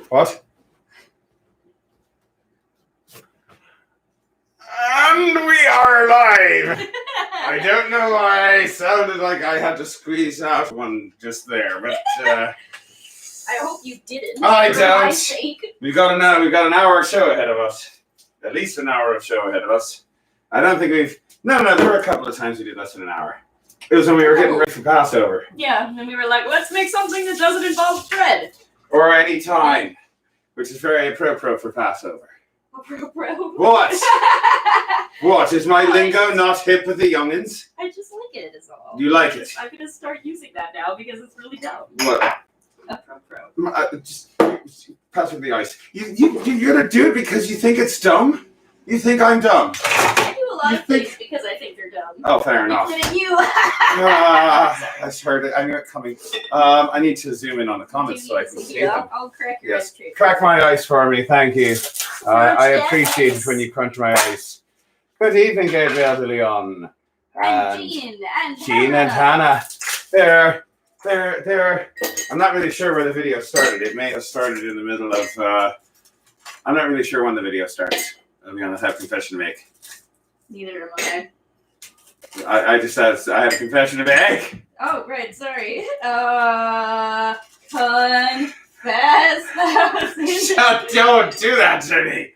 What? And we are live! I don't know why I sounded like I had to squeeze out one just there, but I hope you didn't. I for don't. my sake. We've got an hour show ahead of us. At least an hour of show ahead of us. I don't think we've... No, there were a couple of times we did less than an hour. It was when we were getting ready for Passover. Yeah, and we were like, let's make something that doesn't involve bread. Or any time, which is very appropriate for Passover. Appropriate. What? What? Is my lingo not hip with the youngins? I just like it, is all. You like it? I'm going to start using that now because it's really dumb. What? Appropriate. Just pass me the ice. You're gonna do it because you think it's dumb? You think I'm dumb? I do a lot of things because I think they're dumb. Oh, fair enough. Including you. I just heard it. I knew it coming. I need to zoom in on the comments so I can see them. I'll crack your ice cream. Crack my ice for me, thank you. I appreciate it when you crunch my ice. Good evening, Gabriel de Leon. And Jean and Hannah. They're. I'm not really sure where the video started. It may have started in the middle of. I'm not really sure when the video starts. I'll be honest, I have a confession to make. Neither am I. I have a confession to make. Oh, right, sorry. Confess that. Don't do that to me.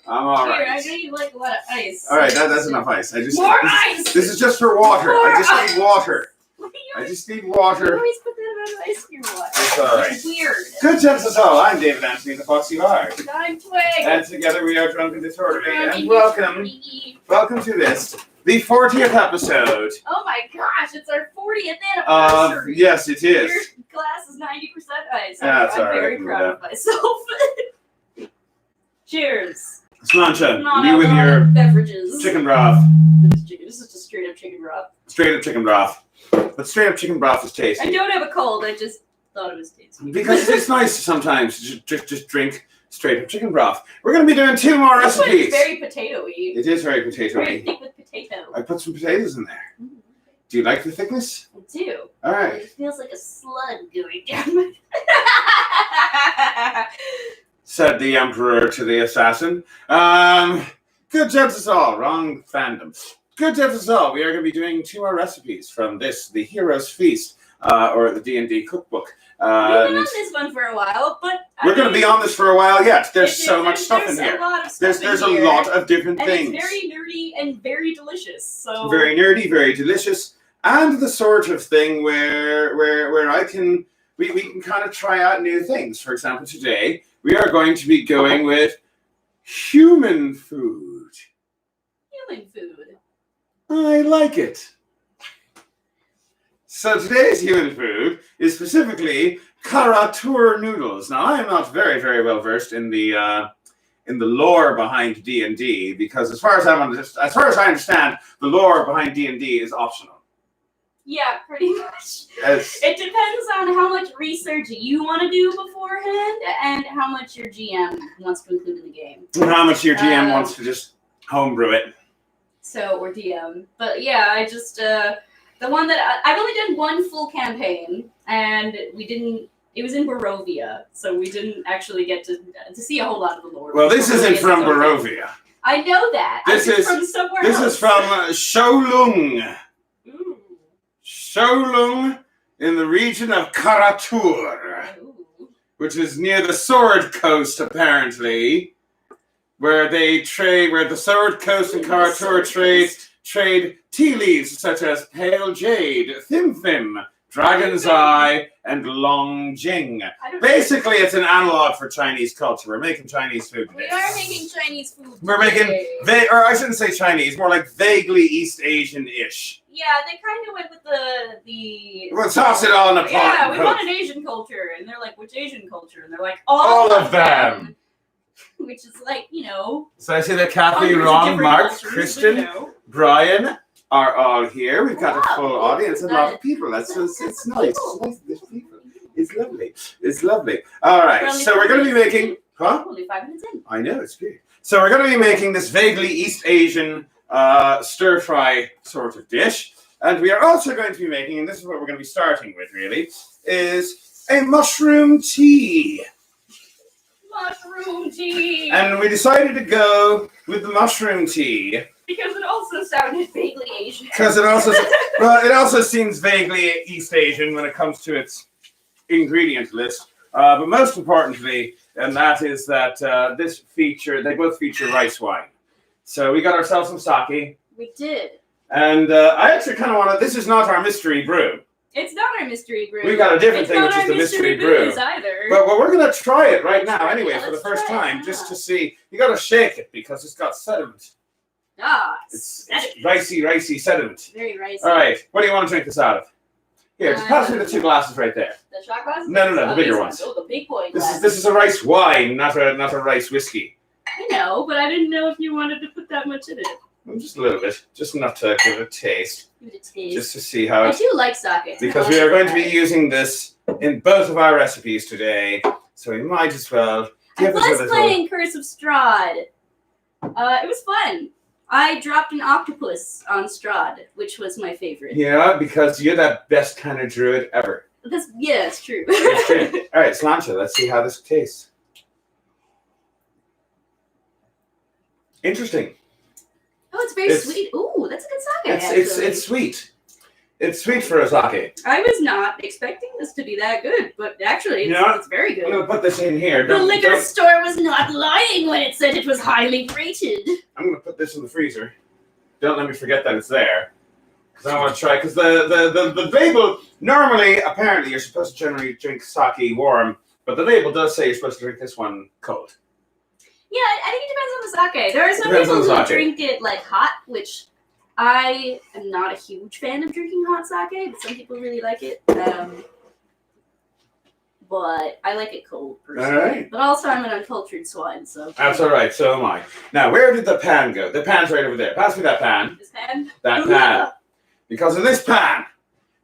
I'm alright. Here, I need like a lot of ice. Alright, that's enough ice. More ice! This is just for water. I just need water. I just need water. You always put that amount of ice in your water. It's alright. It's weird. Good gents us all. I'm David Anthony, the Foxy Bard. I'm Twig. And together we are Drunk and Disorderly. And welcome to this, the 40th episode. Oh my gosh, it's our 40th anniversary. Yes, it is. Your glass is 90% ice. That's I'm alright. very proud of myself. Cheers. Slancha, you with your beverages. Chicken broth. This is just straight up chicken broth. Straight up chicken broth. But straight up chicken broth is tasty. I don't have a cold, I just thought it was tasty. Because it's nice sometimes to just drink straight up chicken broth. We're going to be doing 2 more recipes. It's very potato-y. It is very potato-y. Very thick with potato. I put some potatoes in there. Mm. Do you like the thickness? I do. All right. It feels like a slug going down my said the Emperor to the assassin. Good gents us all. Wrong fandom. Good gents us all. We are going to be doing 2 more recipes from this, the Hero's Feast, or the D&D cookbook. We've been on this one for a while, but we're going to be on this for a while yet. There's so much stuff in here. There's a lot of different things. And it's very nerdy and very delicious. So very nerdy, very delicious, and the sort of thing where we can kind of try out new things. For example, today we are going to be going with human food. Human food. I like it. So today's human food is specifically karatur noodles. Now I am not very, very well versed in the lore behind D&D because as far as I understand, the lore behind D&D is optional. Yeah, pretty much. It depends on how much research you want to do beforehand and how much your GM wants to include in the game. And how much your GM wants to just homebrew it. So, or DM. But yeah, I just, the one that, I've only done 1 full campaign, and it was in Barovia, so we didn't actually get to see a whole lot of the lore. Well, this isn't from Barovia. I know that. This is from somewhere else. This is from Sholung. Ooh. Sholung in the region of Karatur, which is near the Sword Coast, apparently, where the Sword Coast and Karatur trade tea leaves such as pale jade, thimthim, dragon's eye, and long jing. Basically, it's an analog for Chinese culture. We're making Chinese food today. We are making Chinese food We're making, or I shouldn't say Chinese, more like vaguely East Asian-ish. Yeah, they kind of went with the. We'll toss it all in a pot. Yeah, we want an Asian culture, and they're like, which Asian culture? And they're like, all of them. Which is like, you know. So I see that Kathy, Ron, Mark, Kristen, Brian are all here. We've got a full audience, a lot of people. It's nice. It's nice. There's people. It's lovely. It's lovely. All right. So we're going to be making. Huh? Only 5 minutes in. I know, it's great. So we're going to be making this vaguely East Asian stir-fry sort of dish. And we are also going to be making, and this is what we're going to be starting with, really, is a mushroom tea. Mushroom tea. And we decided to go with the mushroom tea. Because it also sounded vaguely Asian. Because it also seems vaguely East Asian when it comes to its ingredient list. But most importantly, and that is that they both feature rice wine. So we got ourselves some sake. We did. And I actually kind of want to. This is not our mystery brew. It's not our mystery brew. We got a different thing, which is the mystery brew. Either. But we're gonna try it right now anyway for the first time, just to see. You gotta shake it because it's got sediment. It's ricey sediment. Very ricey. All right, what do you want to drink this out of? Here, just pass me the 2 glasses right there. The shot glasses? No, the bigger ones. Oh, the big boy glasses. This is a rice wine, not a rice whiskey. I know, but I didn't know if you wanted to put that much in it. Just a little bit, just enough to give it a taste. Give it a taste. Just to see how I do like sake. Because we are going to be using this in both of our recipes today, so we might as well give I was playing Curse of Strahd. It was fun. I dropped an octopus on Strahd, which was my favorite. Yeah, because you're that best kind of druid ever. Yeah, it's true. It's true. All right, Slancha, let's see how this tastes. Interesting. Oh, it's very sweet. Ooh, that's a good sake. It's sweet. It's sweet for a sake. I was not expecting this to be that good, but actually, it's very good. I'm gonna put this in here. The liquor store was not lying when it said it was highly rated. I'm gonna put this in the freezer. Don't let me forget that it's there, because I want to try. Because the label normally, apparently, you're supposed to generally drink sake warm, but the label does say you're supposed to drink this one cold. Yeah, I think it depends on the sake. There are some people who drink it like hot, which I am not a huge fan of drinking hot sake, but some people really like it. But I like it cold, personally. All right. But also, I'm an uncultured swine, so... That's all right, so am I. Now, where did the pan go? The pan's right over there. Pass me that pan. This pan? That pan. Because in this pan,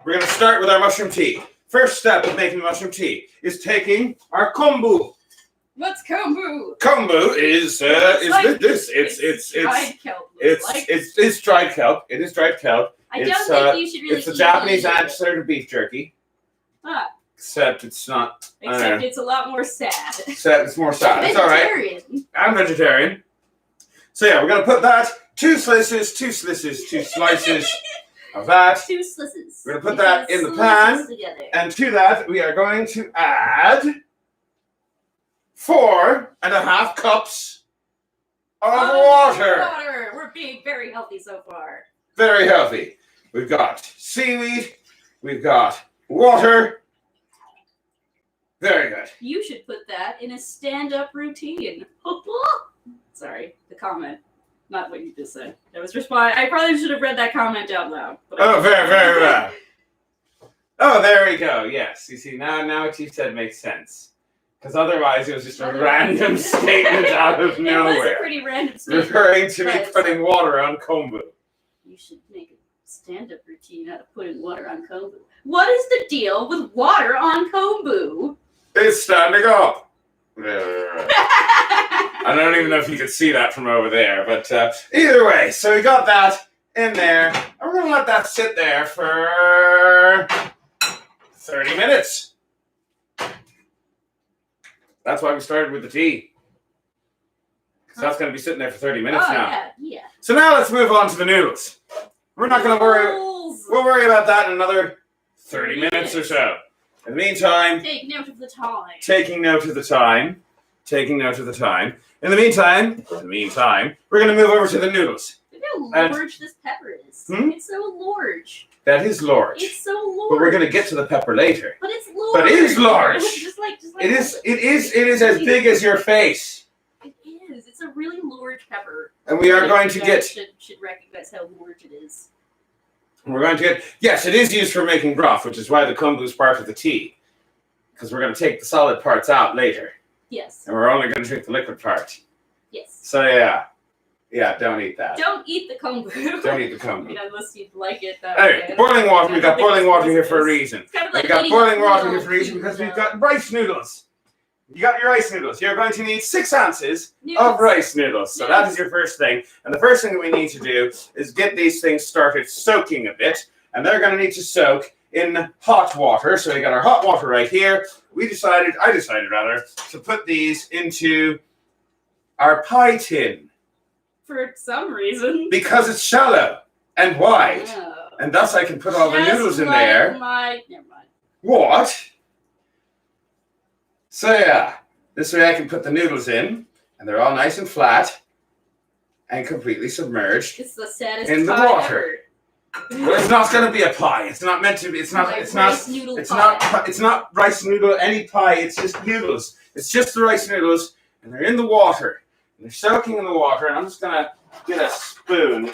we're going to start with our mushroom tea. First step of making mushroom tea is taking our kombu. What's kombu? Kombu is this. It's dried kelp. It's dried kelp. It is dried kelp. I don't think you should really. It's a Japanese answer to beef jerky. Ah. Except it's not. Except it's a lot more sad. Except it's more sad. It's all right. I'm vegetarian. So yeah, we're gonna put that two slices of that. 2 slices. We're gonna put that in the pan, and to that we are going to add 4.5 cups of water. We're being very healthy so far. Very healthy. We've got seaweed. We've got water. Very good. You should put that in a stand-up routine. Sorry, the comment. Not what you just said. That was response. I probably should have read that comment out loud. Oh, very well. Oh, there we go. Yes. You see, now what you said makes sense. Because otherwise it was just a random statement out of nowhere. It was a pretty random statement. Referring to me putting water on kombu. You should make a stand-up routine out of putting water on kombu. What is the deal with water on kombu? It's standing up. I don't even know if you could see that from over there, but either way, so we got that in there, and we're going to let that sit there for 30 minutes. That's why we started with the tea. Because that's going to be sitting there for 30 minutes now. Yeah. So now let's move on to the noodles. We're not going to worry. We'll worry about that in another 30 minutes or so. In the meantime... Take note of the time. Taking note of the time. In the meantime, we're going to move over to the noodles. Look how large this pepper is. It's so large. That is large. It's so large. But we're going to get to the pepper later. But it's large. But it is large. just like it is as big as your face. It is. It's a really large pepper. And we are going to get... Should recognize how large it is. We're going to get... Yes, it is used for making broth, which is why the kombu is part of the tea. Because we're going to take the solid parts out later. Yes. And we're only going to drink the liquid part. Yes. So yeah. Yeah, don't eat that. Don't eat the kombu. Don't eat the kombu. I mean, unless you'd like it that way. Boiling water. We've got boiling water here for a reason. It's kind of like we've got boiling water here for a reason because we've got rice noodles. You got your rice noodles. You're going to need 6 ounces of rice noodles. So that is your first thing. And the first thing that we need to do is get these things started soaking a bit. And they're going to need to soak in hot water. So we got our hot water right here. I decided to put these into our pie tin. For some reason. Because it's shallow and wide. Oh. And thus I can put all the noodles in like there. Never mind. What? So yeah, this way I can put the noodles in, and they're all nice and flat, and completely submerged it's the saddest in the pie water. Ever. Well, it's not going to be a pie. It's not meant to be. It's not. Like It's not. rice noodle It's pie. not. It's not rice noodle. Any pie. It's just noodles. It's just the rice noodles, and they're in the water, and they're soaking in the water. And I'm just gonna get a spoon,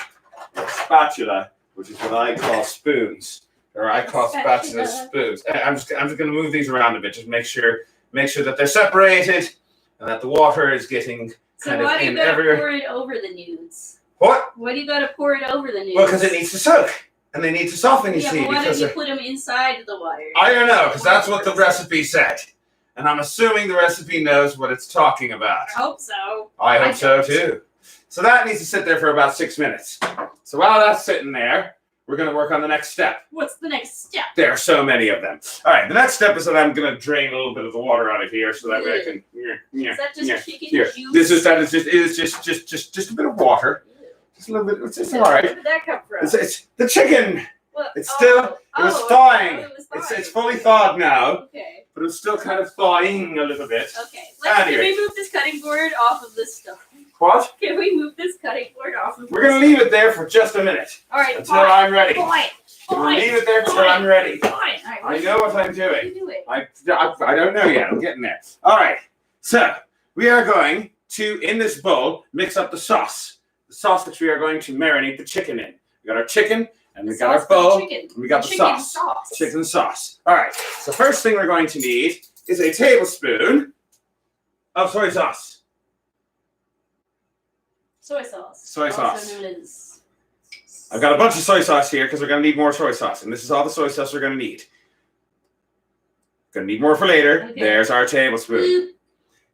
a spatula, which is what I call spoons. Or I call spatula spoons. I'm just going to move these around a bit, just make sure that they're separated and that the water is getting kind of in everywhere. So why do you gotta pour it over the nudes? What? Why do you gotta pour it over the nudes? Well, because it needs to soak and they need to soften. You see, but why don't you put them inside the water? I don't know, because that's what the recipe said, and I'm assuming the recipe knows what it's talking about. I hope so. I hope so too. So that needs to sit there for about 6 minutes. So while that's sitting there, we're going to work on the next step. What's the next step? There are so many of them. All right, the next step is that I'm going to drain a little bit of the water out of here, so that way I can. Is that just chicken juice? This is just a bit of water. Just a little bit. It's all right. Where did that come from? It's the chicken. Well, It's still. It was thawing. It was thawing. It's fully thawed now. Okay. But it's still kind of thawing a little bit. Okay. Anyway. Can we move this cutting board off of this stuff? What? Can we move this cutting board off of We're going to leave it there for just a minute. All right. Until I'm ready. Fine. We'll leave it there until I'm ready. Fine. I know what I'm doing. Do it. I don't know yet. I'm getting there. All right. So we are going to, in this bowl, mix up the sauce. The sauce that we are going to marinate the chicken in. We got our chicken, and we got our bowl, and we got the sauce. Chicken sauce. All right. So first thing we're going to need is a tablespoon of soy sauce. Soy sauce. Soy sauce. Also known as... I've got a bunch of soy sauce here because we're going to need more soy sauce. And this is all the soy sauce we're going to need. Going to need more for later. Okay. There's our tablespoon.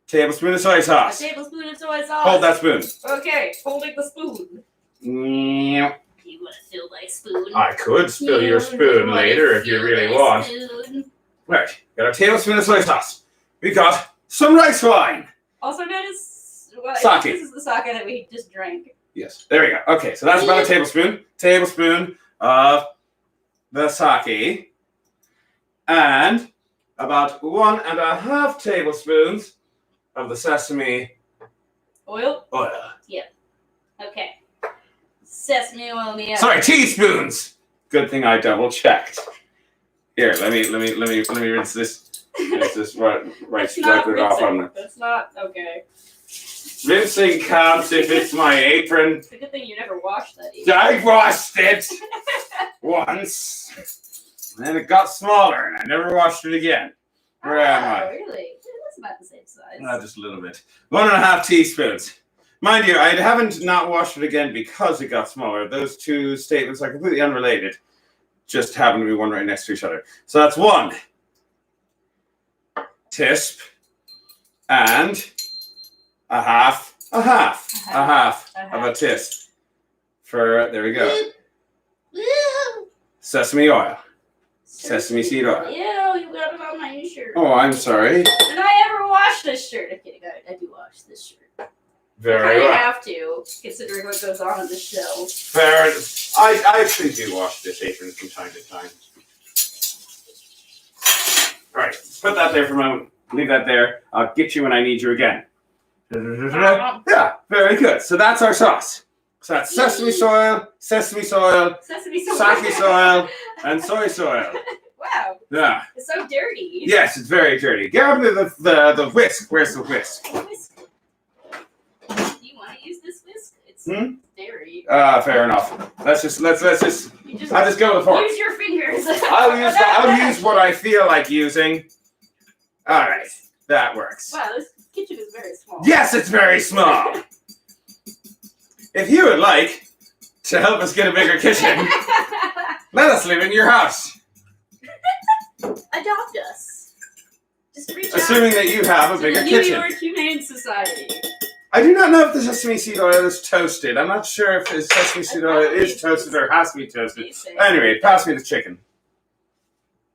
Tablespoon of soy sauce. A tablespoon of soy sauce. Hold that spoon. Okay, holding the spoon. Yeah. You want to fill my spoon? I could spill your spoon later if you really want. Spoon. Right. Got our tablespoon of soy sauce. We got some rice wine. Also known as... Sake. This is the sake that we just drank. Yes. There we go. Okay, so that's about a tablespoon. Tablespoon of the sake. And about 1.5 tablespoons of the sesame oil. Yeah. Okay. Sesame oil. Yeah. Sorry, teaspoons. Good thing I double checked. Here, let me rinse this. Rinse this right off on there. That's not okay. Rinsing counts if it's my apron. It's a good thing you never washed that apron. I washed it once, and then it got smaller, and I never washed it again. Where am I? Really? That's about the same size. Just a little bit. 1.5 teaspoons. Mind you, I haven't not washed it again because it got smaller. Those two statements are completely unrelated. Just happen to be one right next to each other. So that's 1 teaspoon and a half of a teaspoon. There we go. Sesame oil. Sesame seed oil. Ew, you got it on my shirt. Oh, I'm sorry. Did I ever wash this shirt? I'm kidding. I do wash this shirt. Very well. I have to, considering what goes on the show. Fair. I actually do wash this apron from time to time. All right, put that there for a moment. Leave that there. I'll get you when I need you again. Yeah, very good. So that's our sauce. So that's sesame soil, sake soil, and soy soil. Wow. Yeah. It's so dirty. Yes, it's very dirty. Grab the whisk. Where's the whisk? Do you want to use this whisk? It's dairy. Fair enough. Let's just. I'll just go with the fork. Use your fingers. I'll use what I feel like using. All right, that works. Wow, this kitchen is very small. Yes, it's very small. If you would like to help us get a bigger kitchen, let us live in your house. Adopt us. Just reach Assuming that you have a bigger kitchen. New York Humane Society. I do not know if the sesame seed oil is toasted. I'm not sure if the sesame seed oil is toasted or has to be toasted. Anyway, pass me the chicken.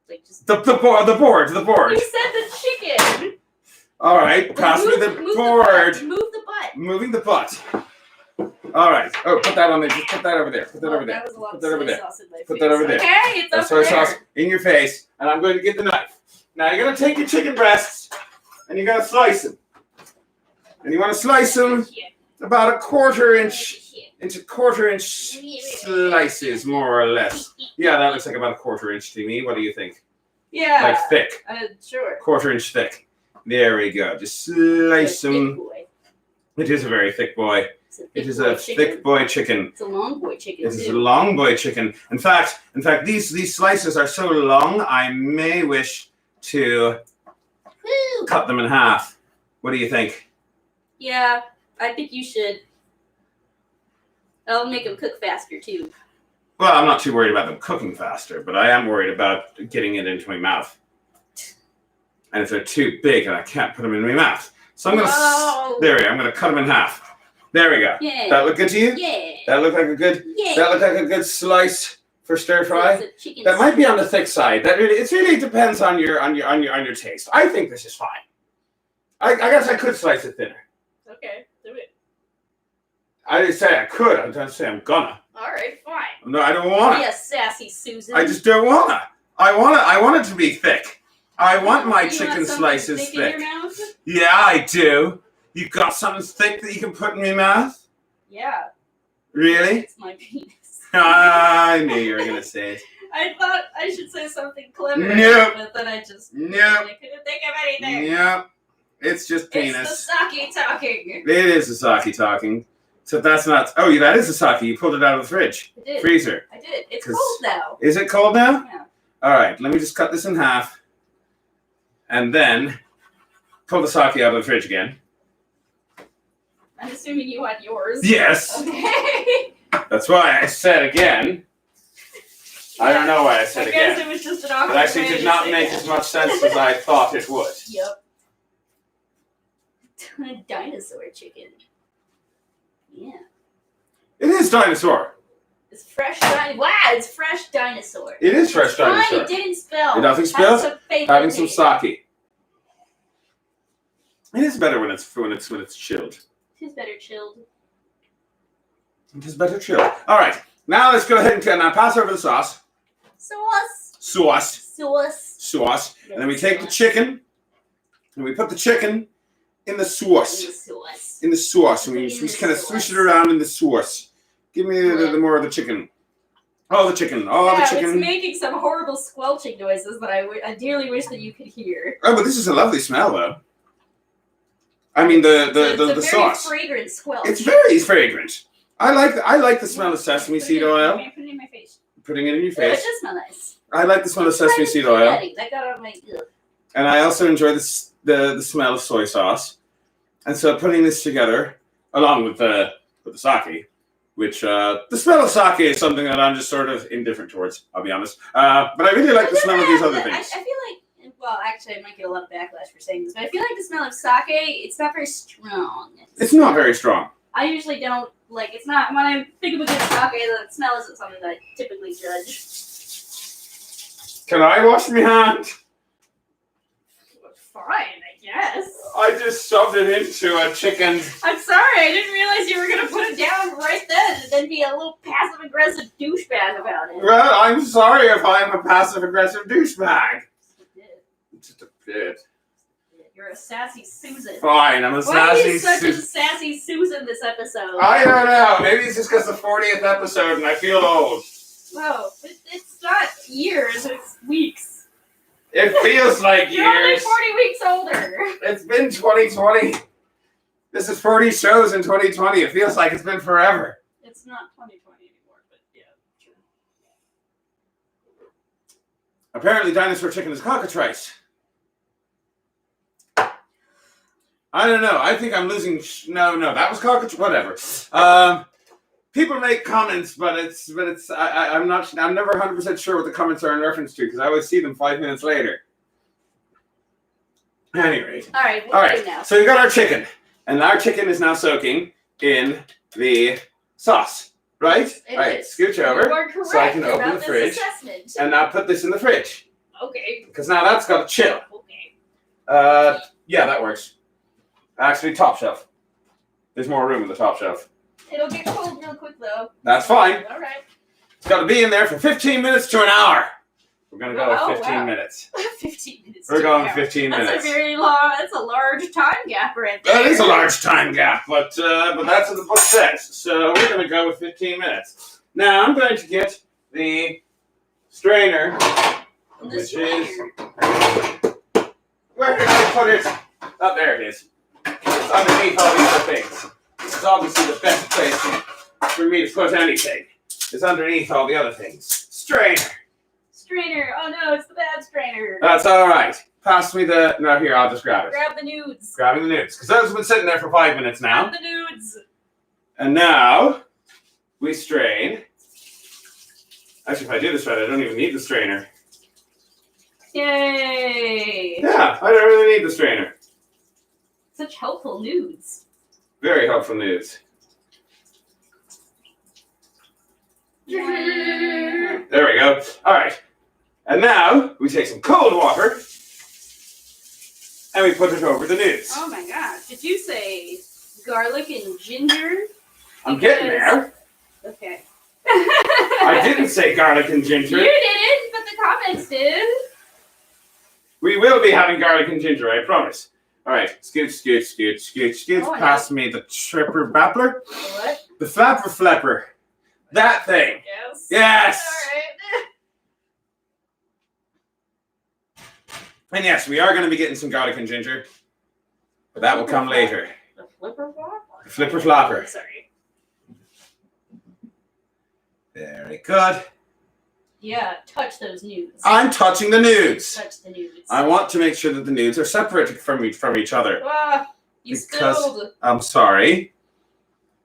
Like just The board. You said the chicken. All right, pass me the board. Move the butt. Moving the butt. All right. Oh, put that on there. Just put that over there. Put that over there. That was a lot Put of that over soy there. sauce in my Put face. that over there. Okay, it's over soy there. sauce in your face, and I'm going to get the knife. Now you're going to take your chicken breasts, and you're going to slice them. And you want to slice them about a quarter-inch slices, more or less. Yeah, that looks like about a quarter-inch to me. What do you think? Yeah. Like thick. Sure. Quarter-inch thick. There we go. Just slice them. Boy. It is a very thick boy. It is a thick boy chicken. It's a long boy chicken. It is a long boy chicken. In fact, these slices are so long, I may wish to cut them in half. What do you think? Yeah, I think you should. That'll make them cook faster too. Well, I'm not too worried about them cooking faster, but I am worried about getting it into my mouth. And if they're too big, and I can't put them in my mouth, so I'm gonna. There we go. I'm gonna cut them in half. There we go. Yeah. That look good to you? Yeah. That look like a good. Yeah. That look like a good slice for stir fry. Chicken That might be on the thick side. It really depends on your taste. I think this is fine. I guess I could slice it thinner. Okay, do it. I didn't say I could. I don't say I'm gonna. All right, fine. No, I don't want Be to. a sassy Susan. I just don't wanna. I want it to be thick. I want my chicken want something slices thick. In your mouth? Yeah, I do. You got something thick that you can put in your mouth? Yeah. Really? It's my penis. I knew you were gonna say it. I thought I should say something clever, Nope. but then I just Nope. I couldn't think of anything. Yep. It's just penis. It's the sake talking. It is the sake talking. So that's not. Oh, that is the sake. You pulled it out of the fridge. I did. Freezer. I did. It's 'Cause- cold now. Is it cold now? Yeah. All right. Let me just cut this in half, and then pull the sake out of the fridge again. I'm assuming you want yours. Yes. Okay. That's why I said again. I don't know why I said I guess again. it was just an awkward It actually way did to not say make that. as much sense as I thought it would. Yep. Dinosaur chicken. Yeah. It is dinosaur. It's fresh dinosaur. Wow, it's fresh dinosaur. It is fresh Fine, dinosaur. it didn't spill. Nothing spilled? Have some faith Having in some me. sake. It is better when it's chilled. It's better chilled. It is better chilled. All right. Now let's go ahead and now pass over the sauce. Sauce. And then we take the chicken and we put the chicken in the sauce. And we kind of swish it around in the sauce. Give me the more of the chicken. Oh, the chicken. Oh, yeah, the chicken. It's making some horrible squelching noises that I dearly wish that you could hear. Oh, but this is a lovely smell, though. I mean, the it's a sauce. very fragrant squelch. It's very fragrant. I like the smell of sesame seed oil. Put it in my face. Putting it in your Yeah, it face. does smell nice. I like the smell of sesame seed oil. That got on my ugh. And I also enjoy the smell of soy sauce. And so putting this together, along with the sake, which the smell of sake is something that I'm just sort of indifferent towards, I'll be honest. But I really like the smell of these other things. I feel like, well, actually, I might get a lot of backlash for saying this, but I feel like the smell of sake, it's not very strong. It's not very strong. I usually don't, like, it's not, when I think of a good sake, the smell isn't something that I typically judge. Can I wash my hand? Fine, I guess. I just shoved it into a chicken. I'm sorry, I didn't realize you were going to put it down right then and then be a little passive-aggressive douchebag about it. Well, I'm sorry if I'm a passive-aggressive douchebag. Just a bit. You're a sassy Susan. Fine, I'm a Why are sassy you such a Susan. sassy Susan this episode? I don't know. Maybe it's just because the 40th episode and I feel old. No, it's not years, it's weeks. It feels like You're only years. 40 weeks older. It's been 2020. This is 40 shows in 2020. It feels like it's been forever. It's not 2020 anymore, but yeah, true. Apparently, dinosaur chicken is cockatrice. I don't know. I think I'm losing. No, that was cockatrice. Whatever. People make comments, but I'm never 100% sure what the comments are in reference to because I always see them 5 minutes later. At any rate. All right, All what do right. we do now? So we got our chicken, and our chicken is now soaking in the sauce, right? It All right. is. Scooch over, You are correct so I can open about the this fridge. assessment. and now put this in the fridge. Okay. Because now that's got to chill. Okay. Yeah, that works. Actually, top shelf. There's more room in the top shelf. It'll get cold real quick though. That's fine. All right. It's got to be in there for 15 minutes to an hour. We're going to go with 15 minutes. 15 minutes. We're going 15 minutes. That's a very long, that's a large time gap right there. That is a large time gap, but that's what the book says. So we're going to go with 15 minutes. Now I'm going to get the strainer, which is... Where did I put it? Oh, there it is. It's underneath all these other things. This is obviously the best place for me to put anything. It's underneath all the other things. Strainer. Strainer. Oh no, it's the bad strainer. That's all right. Pass me the... No, here, I'll just grab it. Grab the nudes. Grabbing the nudes. Because those have been sitting there for 5 minutes now. Grab the nudes. And now, we strain. Actually, if I do this right, I don't even need the strainer. Yay! Yeah, I don't really need the strainer. Such helpful nudes. Very helpful nudes. Yeah. There we go. All right. And now, we take some cold water and we put it over the nudes. Oh my gosh. Did you say garlic and ginger? I'm getting there. Okay. I didn't say garlic and ginger. You didn't, but the comments did. We will be having garlic and ginger, I promise. All right. Scoot, scoot, scoot, scoot, scoot. Oh, Pass me the tripper bappler. What? The flapper flapper. That thing. Yes. Yes. All right. And yes, we are going to be getting some garlic and ginger. But that will come later. The flipper flopper? The flipper flopper. Sorry. Very good. Yeah, touch those nudes. I'm touching the nudes. Touch the nudes. I want to make sure that the nudes are separated from each other. Ah, you Because- spilled. I'm sorry.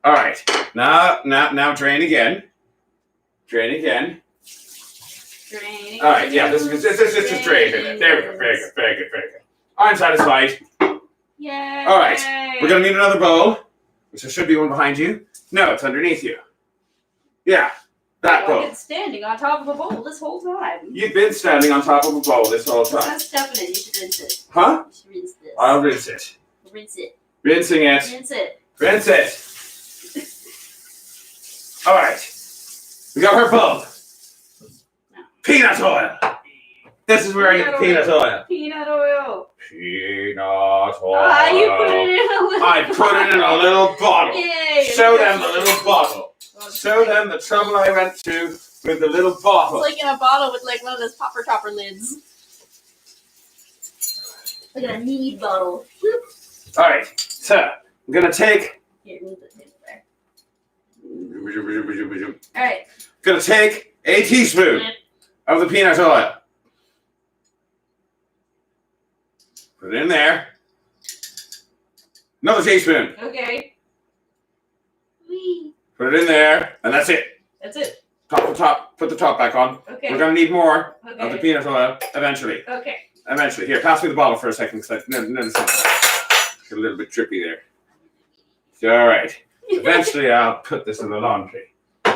All right. Now drain again. Drain again. Draining. All right. Yeah, this is just drain. There we go. Very good. Very good. Very good. I'm satisfied. Yay. All right. We're going to need another bowl, which there should be one behind you. No, it's underneath you. Yeah, that I've bowl. been standing on top of a bowl this whole time. You've been standing on top of a bowl this whole time. That's stuffing it. You should rinse it. Huh? You should rinse this. I'll rinse it. Rinse it. Rinsing it. Rinse it. Rinse it. All right. We got our bowl. Peanut oil. This is where I get the peanut oil. Peanut oil. Peanut oil. Ah, you put it in a little I put it in a little bottle. Yay. Show them the little bottle. Show them the trouble I went to with the little bottle. It's like in a bottle with like one of those popper topper lids. Like a mead bottle. All right. So I'm gonna take. Here, move it there. Gonna Alright. take a teaspoon of the peanut oil. Put it in there. Another teaspoon. Okay. Whee. Put it in there, and that's it. That's it. Top. Put the top back on. Okay. We're gonna need more of the Okay. peanut oil eventually. Okay. Eventually. Here, pass me the bottle for a second, because I noticed it's a little bit drippy there. All right. Eventually, I'll put this in the laundry. All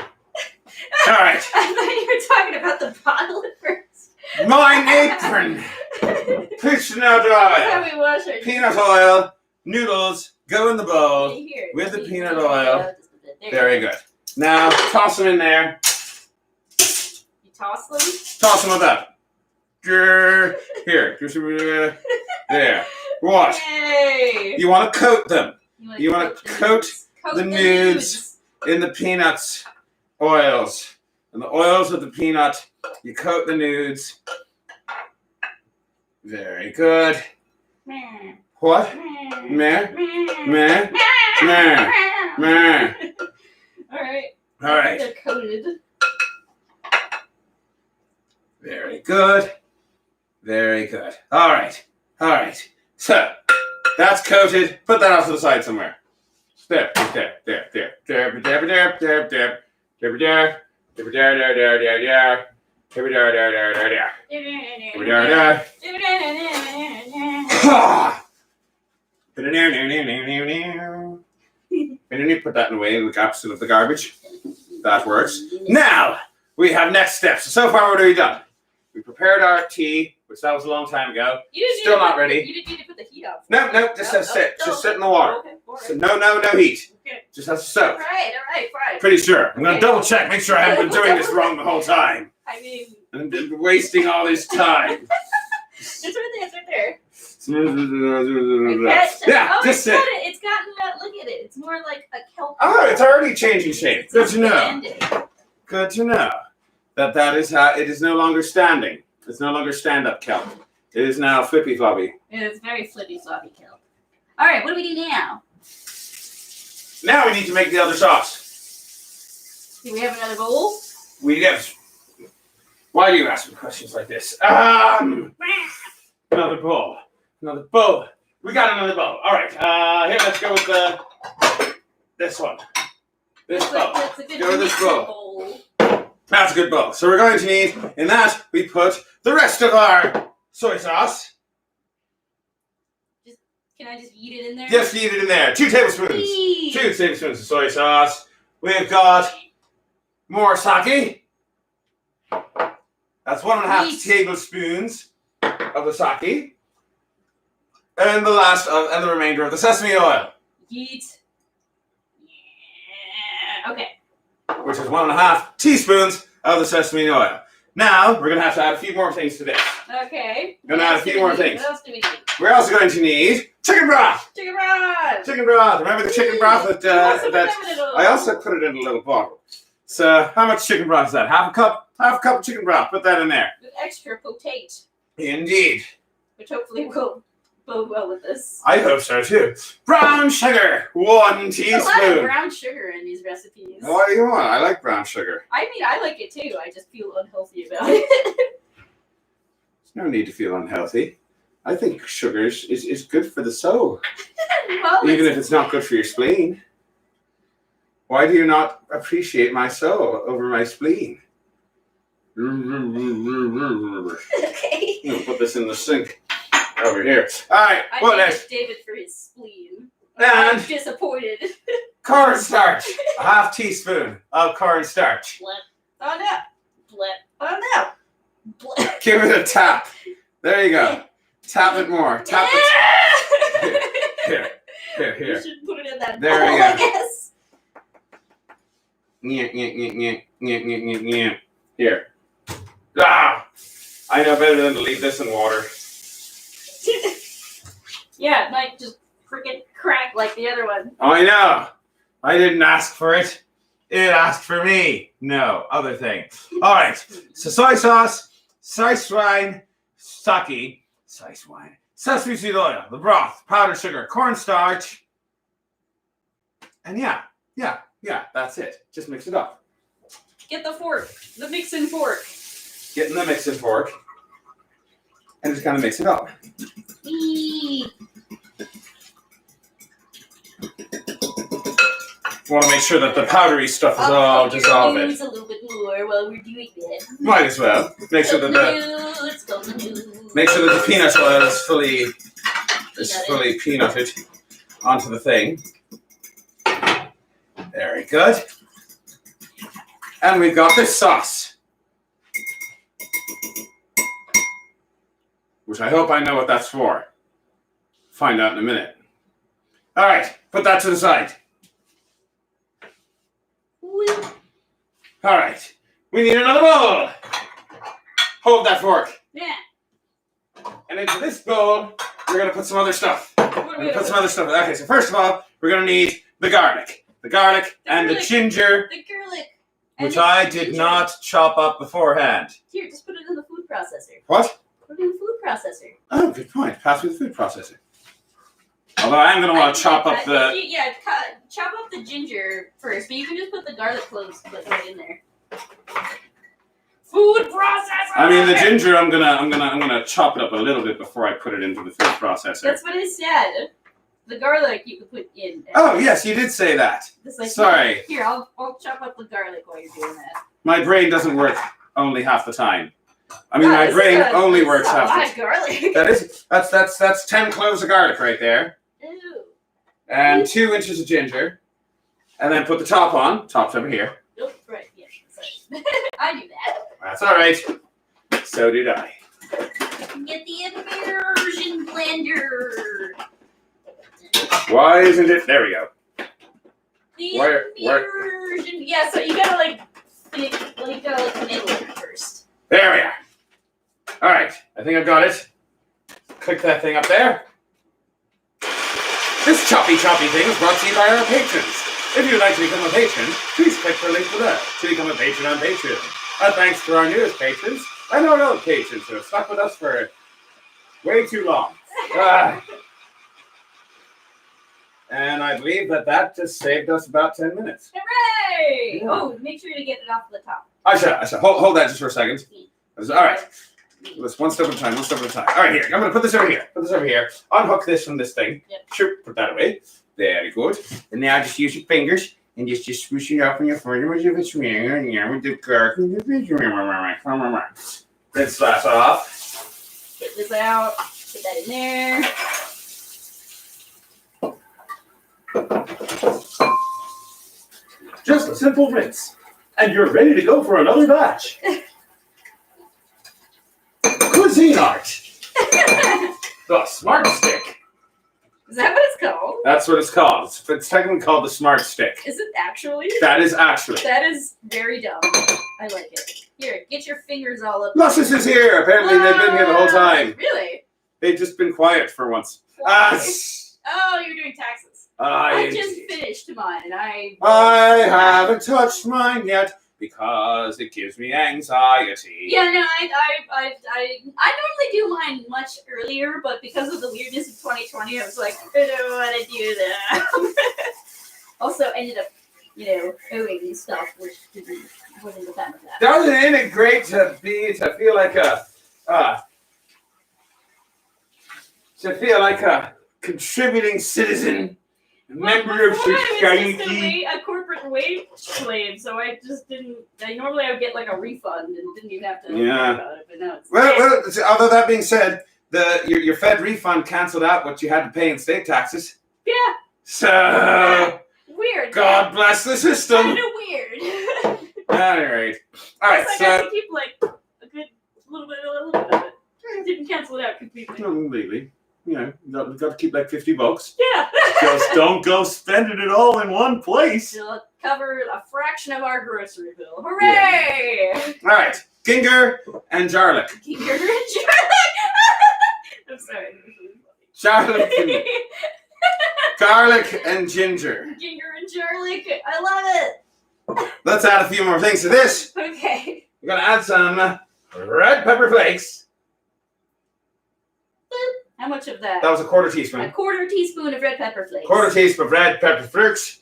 right. I thought you were talking about the bottle at first. My apron. Peanut How oil. we wash our Peanut oil. Noodles go in the bowl Here, with the just peanut just oil. just a bit. There Very good. Now toss them in there. You toss them. Toss them like that. Here. Just there. What? Yay! You want to coat them You wanna the coat nudes. Coat the nudes. in the peanuts oils. And the oils of the peanut, you coat the nudes. Very good. Meh. What? Meh. Meh? Meh. Meh? Meh. Meh. Alright. All right. They're coated. Very good. Very good. All right. All right. So, that's coated. Put that off to the side somewhere. There. Put that away in the opposite of the garbage. That works. Now, we have next steps. So far, what have we done? We prepared our tea, which that was a long time ago. You didn't Still need to not put- ready. You didn't need to put the heat up. No, just has to sit. Just sit in the water. Okay, all So right. no heat. Okay. Just has to soak. All right, fine. Pretty sure. I'm gonna Okay. double check, make sure I haven't been doing this wrong the whole time. I mean, And been wasting all this time. it's right there. It's right there. Yeah, Oh, just it's sit. It's gotten. Look at it. It's more like a kelp. Oh, it's already changing shape. Good to know. Expanded. Good to know. That is how it is no longer standing. It's no longer stand-up kelp. It is now flippy floppy. It's very flippy floppy kelp. All right, what do we do now? Now we need to make the other sauce. Do we have another bowl? We yes. Why do you ask me questions like this? Another bowl. Another bowl. We got another bowl. All right. Here, let's go with this one. This bowl. That's a good Go with this bowl. bowl. That's a good bowl. So we're going to need, in that, we put the rest of our soy sauce. Can I just eat it in there? Just eat it in there. 2 tablespoons. Eee. 2 tablespoons of soy sauce. We've got more sake. That's 1.5 Yeet. tablespoons of the sake. And the remainder of the sesame oil, Yeet. Yeah. Okay. which is 1.5 teaspoons of the sesame oil. Now, we're going to have to add a few more things to this. Okay. Gonna add a few more things. What else do we need? We're also going to need chicken broth. Chicken broth. Chicken broth. Remember the chicken broth I also put it in a little bottle. So, how much chicken broth is that? Half a cup of chicken broth. Put that in there. With extra potate, Indeed. which hopefully will bode well with this. I hope so too. Brown sugar, 1 There's teaspoon. a lot of brown sugar in these recipes. What do you want? I like brown sugar. I mean, I like it too. I just feel unhealthy about it. There's no need to feel unhealthy. I think sugar is good for the soul, Well, even if it's not good for your spleen. Why do you not appreciate my soul over my spleen? I'm okay. gonna put this in the sink over here. All right, I what named next? it David for his spleen. And- I'm disappointed. Cornstarch. A half teaspoon of cornstarch. Blip. Oh no. Blip. Oh no. Blip. Give it a tap. There you go. Tap it more. Tap it. Here. You should put it in that There bowl, we go. I guess. Here. Ah! I know better than to leave this in water. Yeah, it might just freaking crack like the other one. Oh, I know. I didn't ask for it. It asked for me. No, other thing. All right. So soy sauce, sliced wine, sake, sliced wine, sesame seed oil, the broth, powdered sugar, cornstarch, and yeah, that's it. Just mix it up. Get the fork. The mixing fork. Get in the mixing fork and just kind of mix it up. Eee. Want to make sure that the powdery stuff is all I'll dissolved. use a little bit more while we're doing that. Might as well make sure that the peanut oil is fully peanutted onto the thing. Very good. And we've got this sauce, which I hope I know what that's for. Find out in a minute. All right, put that to the side. All right, we need another bowl. Hold that fork. Yeah. And into this bowl, we're going to put some other stuff. What We're are going to put some other stuff. Okay, so first of all, we're going to need the garlic. The garlic and the garlic. ginger, The garlic. And which the I did ginger. not chop up beforehand. Here, just put it in the food processor. What? Put it in the food processor. Oh, good point. Pass me the food processor. Although I am going to want to chop up the... Chop up the ginger first, but you can just put the garlic cloves right in there. Food processor. I mean, the ginger, I'm gonna chop it up a little bit before I put it into the food processor. That's what I said. The garlic you can put in. Oh, yes, you did say that. It's like, Sorry. Here, I'll chop up the garlic while you're doing that. My brain doesn't work only half the time. I mean, my This brain is only works a half lot the of garlic. That's 10 cloves of garlic right there. Ew. And 2 inches of ginger. And then put the top on. Top's over here. Nope, right, yeah. Sorry. I do that. That's all right. So did I. Get the immersion blender. Why isn't it? There we go. The Where- immersion. Yeah, so you gotta like finagle it first. There we are. All right, I think I've got it. Click that thing up there. This choppy thing is brought to you by our patrons. If you'd like to become a patron, please click the link below to become a patron on Patreon. Thanks to our newest patrons and our old patrons who have stuck with us for way too long. And I believe that just saved us about 10 minutes. Hooray! Yeah. Oh, make sure to get it off the top. I shall. Hold that just for a second. All right. Let's one step at a time, All right, here. I'm going to put this over here. Unhook this from this thing. Yep. Sure, put that away. Very good. And now just use your fingers and just swoosh it up on your finger with the finger. And yeah, with the cork. Rinse that off. Get this out. Put that in there. Just a simple rinse, and you're ready to go for another batch. Cuisine art. The Smart Stick. Is that what it's called? That's what it's called. It's technically called the Smart Stick. Is it actually? That is actually. That is very dumb. I like it. Here, get your fingers all up. Luscious is here. Apparently they've been here the whole time. Really? They've just been quiet for once. Why? Oh, you're doing taxes. I just Indeed. finished mine. I haven't touched mine yet because it gives me anxiety. Yeah, no, I normally do mine much earlier, but because of the weirdness of 2020, I was like, I don't want to do that. Also, ended up, owing stuff, which wasn't the time of that. Isn't it great to feel like a contributing citizen, a member of society? A corporate wage slave, so I just didn't. Normally I would get like a refund and didn't even have to worry about it, but no. Well, although that being said, your Fed refund canceled out what you had to pay in state taxes. Yeah. So Weird. God bless the system. Kind of weird. All right. All right. I got to keep like a good little bit of it. I didn't cancel it out completely. Completely. You got to keep like $50. Yeah. Just don't go spending it all in one place. It'll cover a fraction of our grocery bill. Hooray! All right. Ginger and garlic. Ginger and garlic. I'm sorry. Garlic and ginger. Ginger and garlic. I love it. Let's add a few more things to this. Okay. We're going to add some red pepper flakes. How much of that? That was a quarter teaspoon. A quarter teaspoon of red pepper flakes. Quarter teaspoon of red pepper flakes.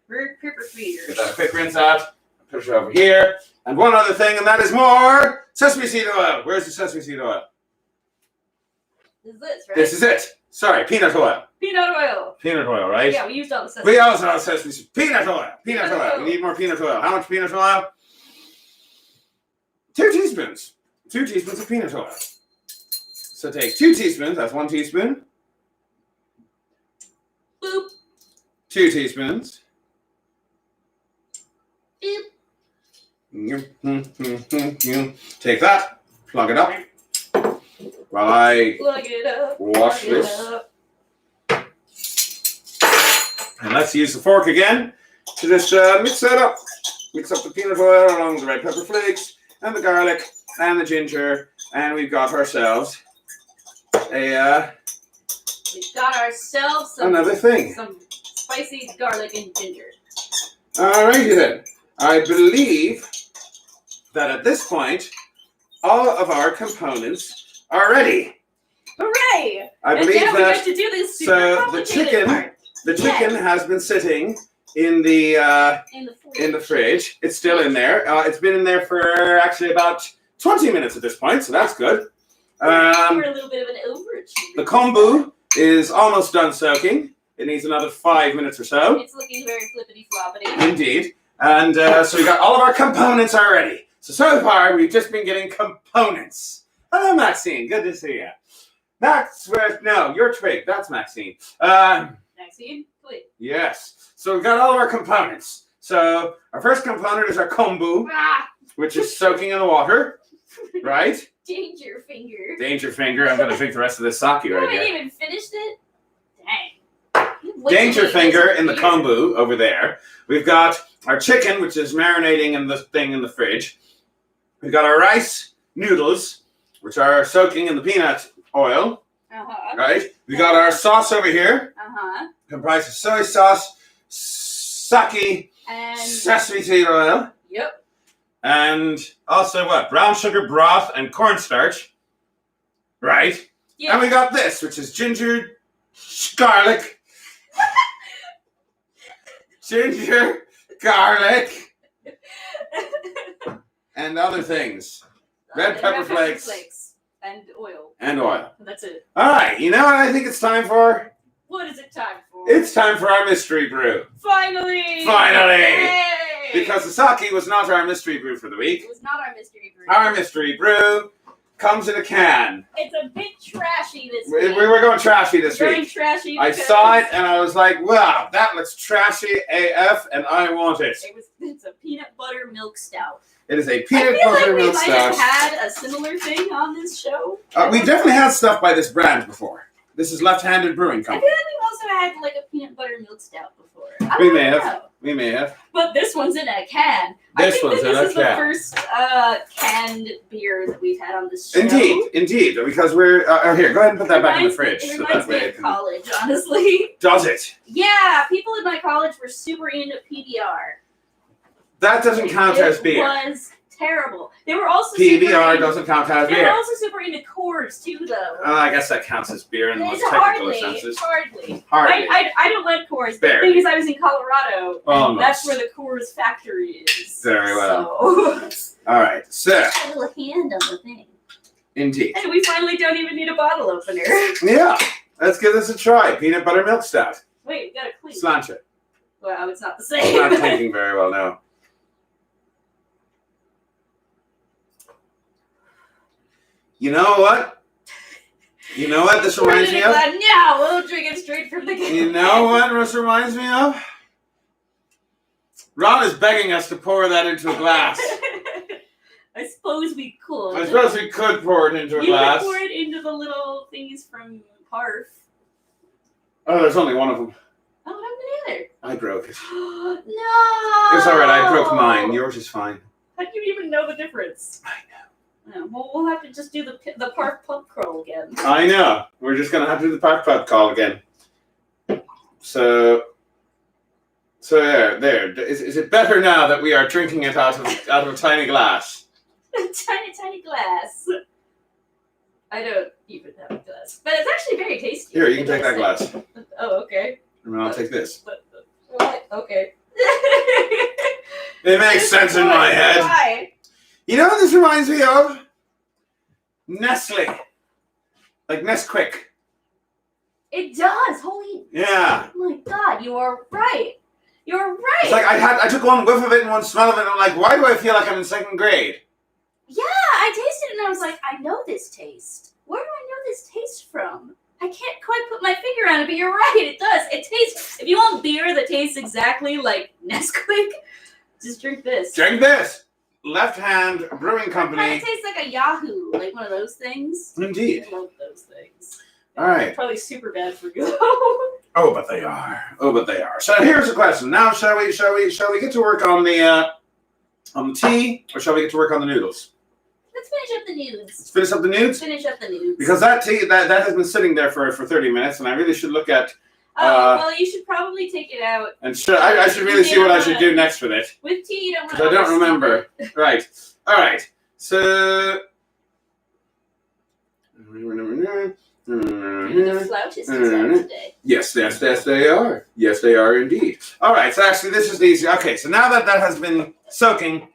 Red pepper Get that flakes. quick rinse out. Put it over here. And one other thing, and that is more sesame seed oil. Where's the sesame seed oil? This is this, right? This is it. Sorry, peanut oil. Peanut oil. Peanut oil, right? Yeah, we used all the sesame. We also have sesame seed. Peanut oil. Peanut Peanut oil. oil. We need more peanut oil. How much peanut oil? 2 teaspoons. 2 teaspoons of peanut oil. So take 2 teaspoons. That's 1 teaspoon. Boop. 2 teaspoons. Boop. Take that. Plug it up. While I Plug it up. wash plug it this. up. And let's use the fork again to just mix that up. Mix up the peanut oil along with the red pepper flakes and the garlic and the ginger. And we've got ourselves We've got ourselves another thing. some spicy garlic and ginger. Alrighty then. I believe that at this point, all of our components are ready. Hooray! I And believe now we get that to do this super so the complicated chicken part the chicken has been sitting in the in the fridge. It's still in there. It's been in there for actually about 20 minutes at this point, so that's good. We're a little bit of an overachiever. The kombu is almost done soaking. It needs another 5 minutes or so. It's looking very flippity floppity. Indeed. And so we got all of our components already. So far, we've just been getting components. Hello, Maxine. Good to see you. That's where, no, you're Twig. That's Maxine. Maxine, wait. Yes. So we've got all of our components. So our first component is our kombu, Ah! which is soaking in the water, right? Danger finger. Danger finger. I'm gonna drink the rest of this sake right You haven't here. even finished it? Dang. Wait till Danger you get finger this in the beer. kombu over there. We've got our chicken, which is marinating in the thing in the fridge. We've got our rice noodles, which are soaking in the peanut oil. Uh-huh. Right? We got our sauce over here, Uh-huh. comprised of soy sauce, sake, And sesame seed oil, yep. and also what? Brown sugar broth and cornstarch. Right? Yeah. And we got this, which is ginger, garlic, ginger, garlic, and other things. Red pepper flakes. And oil. And oil. That's it. All right, you know what I think it's time for? What is it time for? It's time for our mystery brew. Finally! Finally! Yay! Because the sake was not our mystery brew for the it week. was not our mystery brew. Our mystery brew comes in a can. It's a bit trashy this We week. were going trashy this Very week. trashy. I because saw it and I was like, wow, that looks trashy AF and I want it. It's a peanut butter milk stout. It is a I peanut feel like butter we milk might stout. have had a similar thing on this show. We definitely had stuff by this brand before. This is Left-Handed Brewing I feel like Company. we've also had like a peanut butter milk stout before. I We don't may know. have. We may have. But this one's in a can. This I think one's that in a this is the can. first canned beer that we've had on this show. Indeed, because we're here. Go ahead and put that back in the It fridge, reminds so that way me it of can. college, honestly. Does it? Yeah, people in my college were super into PBR. That doesn't count as beer. It was terrible. They were also super PBR into, doesn't count as They were beer. also super into Coors too, though. I guess that counts as beer in the most It's technical hardly, senses. hardly. Hardly. I don't like Coors. The Barely. thing is, I was in Colorado, and Almost. that's where the Coors factory is. Very well. So. All right, so A little hand on the thing. indeed, And we finally don't even need a bottle opener. yeah. Let's give this a try. Peanut butter milk stout. Wait, we gotta clean. Slanch it. Wow, it's not the It's same. not thinking very well now. You know what? You know what this reminds me of? No, we'll drink it straight from the can. You know what this reminds me of? Ron is begging us to pour that into a glass. I suppose we could. I suppose we could pour it into a You glass. could pour it into the little thingies from Parf. Oh, there's only one of them. Oh, what happened to I broke it. the other? No! It's all right. I broke mine. Yours is fine. How do you even know the difference? I know. Well, we'll have to just do the Parf pub crawl again. I know. We're just gonna have to do the park pub call again. So there. Is it better now that we are drinking it out of a tiny glass? Tiny glass. I don't even have a glass, but it's actually very tasty. Here, you can take that glass, Oh, okay. and then I'll take this. What? Okay. It makes sense in my head. Why? You know what this reminds me of? Nestle, like Nesquik. It does. Holy. Yeah. Oh my God! You are right. You're right. It's like I took one whiff of it and one smell of it, and I'm like, why do I feel like I'm in second grade? Yeah, I tasted it and I was like, I know this taste. Where do I know this taste from? I can't quite put my finger on it, but you're right, it does. It tastes, if you want beer that tastes exactly like Nesquik, just drink this. Drink this. Left Hand Brewing It Company. kind of tastes like a Yahoo, like one of those things. Indeed. I love those things. All right. Probably super bad for you. Oh, but they are. Oh, but they are. So here's the question. Now, shall we get to work on the tea, or shall we get to work on the noodles? Let's finish up the nudes. Let's finish up the nudes. Finish up the nudes. Because that tea that has been sitting there for 30 minutes, and I really should look at. Well, you should probably take it out. And I should really see what I should do next with it. With tea, you don't want Because I don't remember. Right. All right. So. The flautist is out today. Yes, they are. Yes, they are indeed. All right. So actually, this is easy. Okay. So now that has been soaking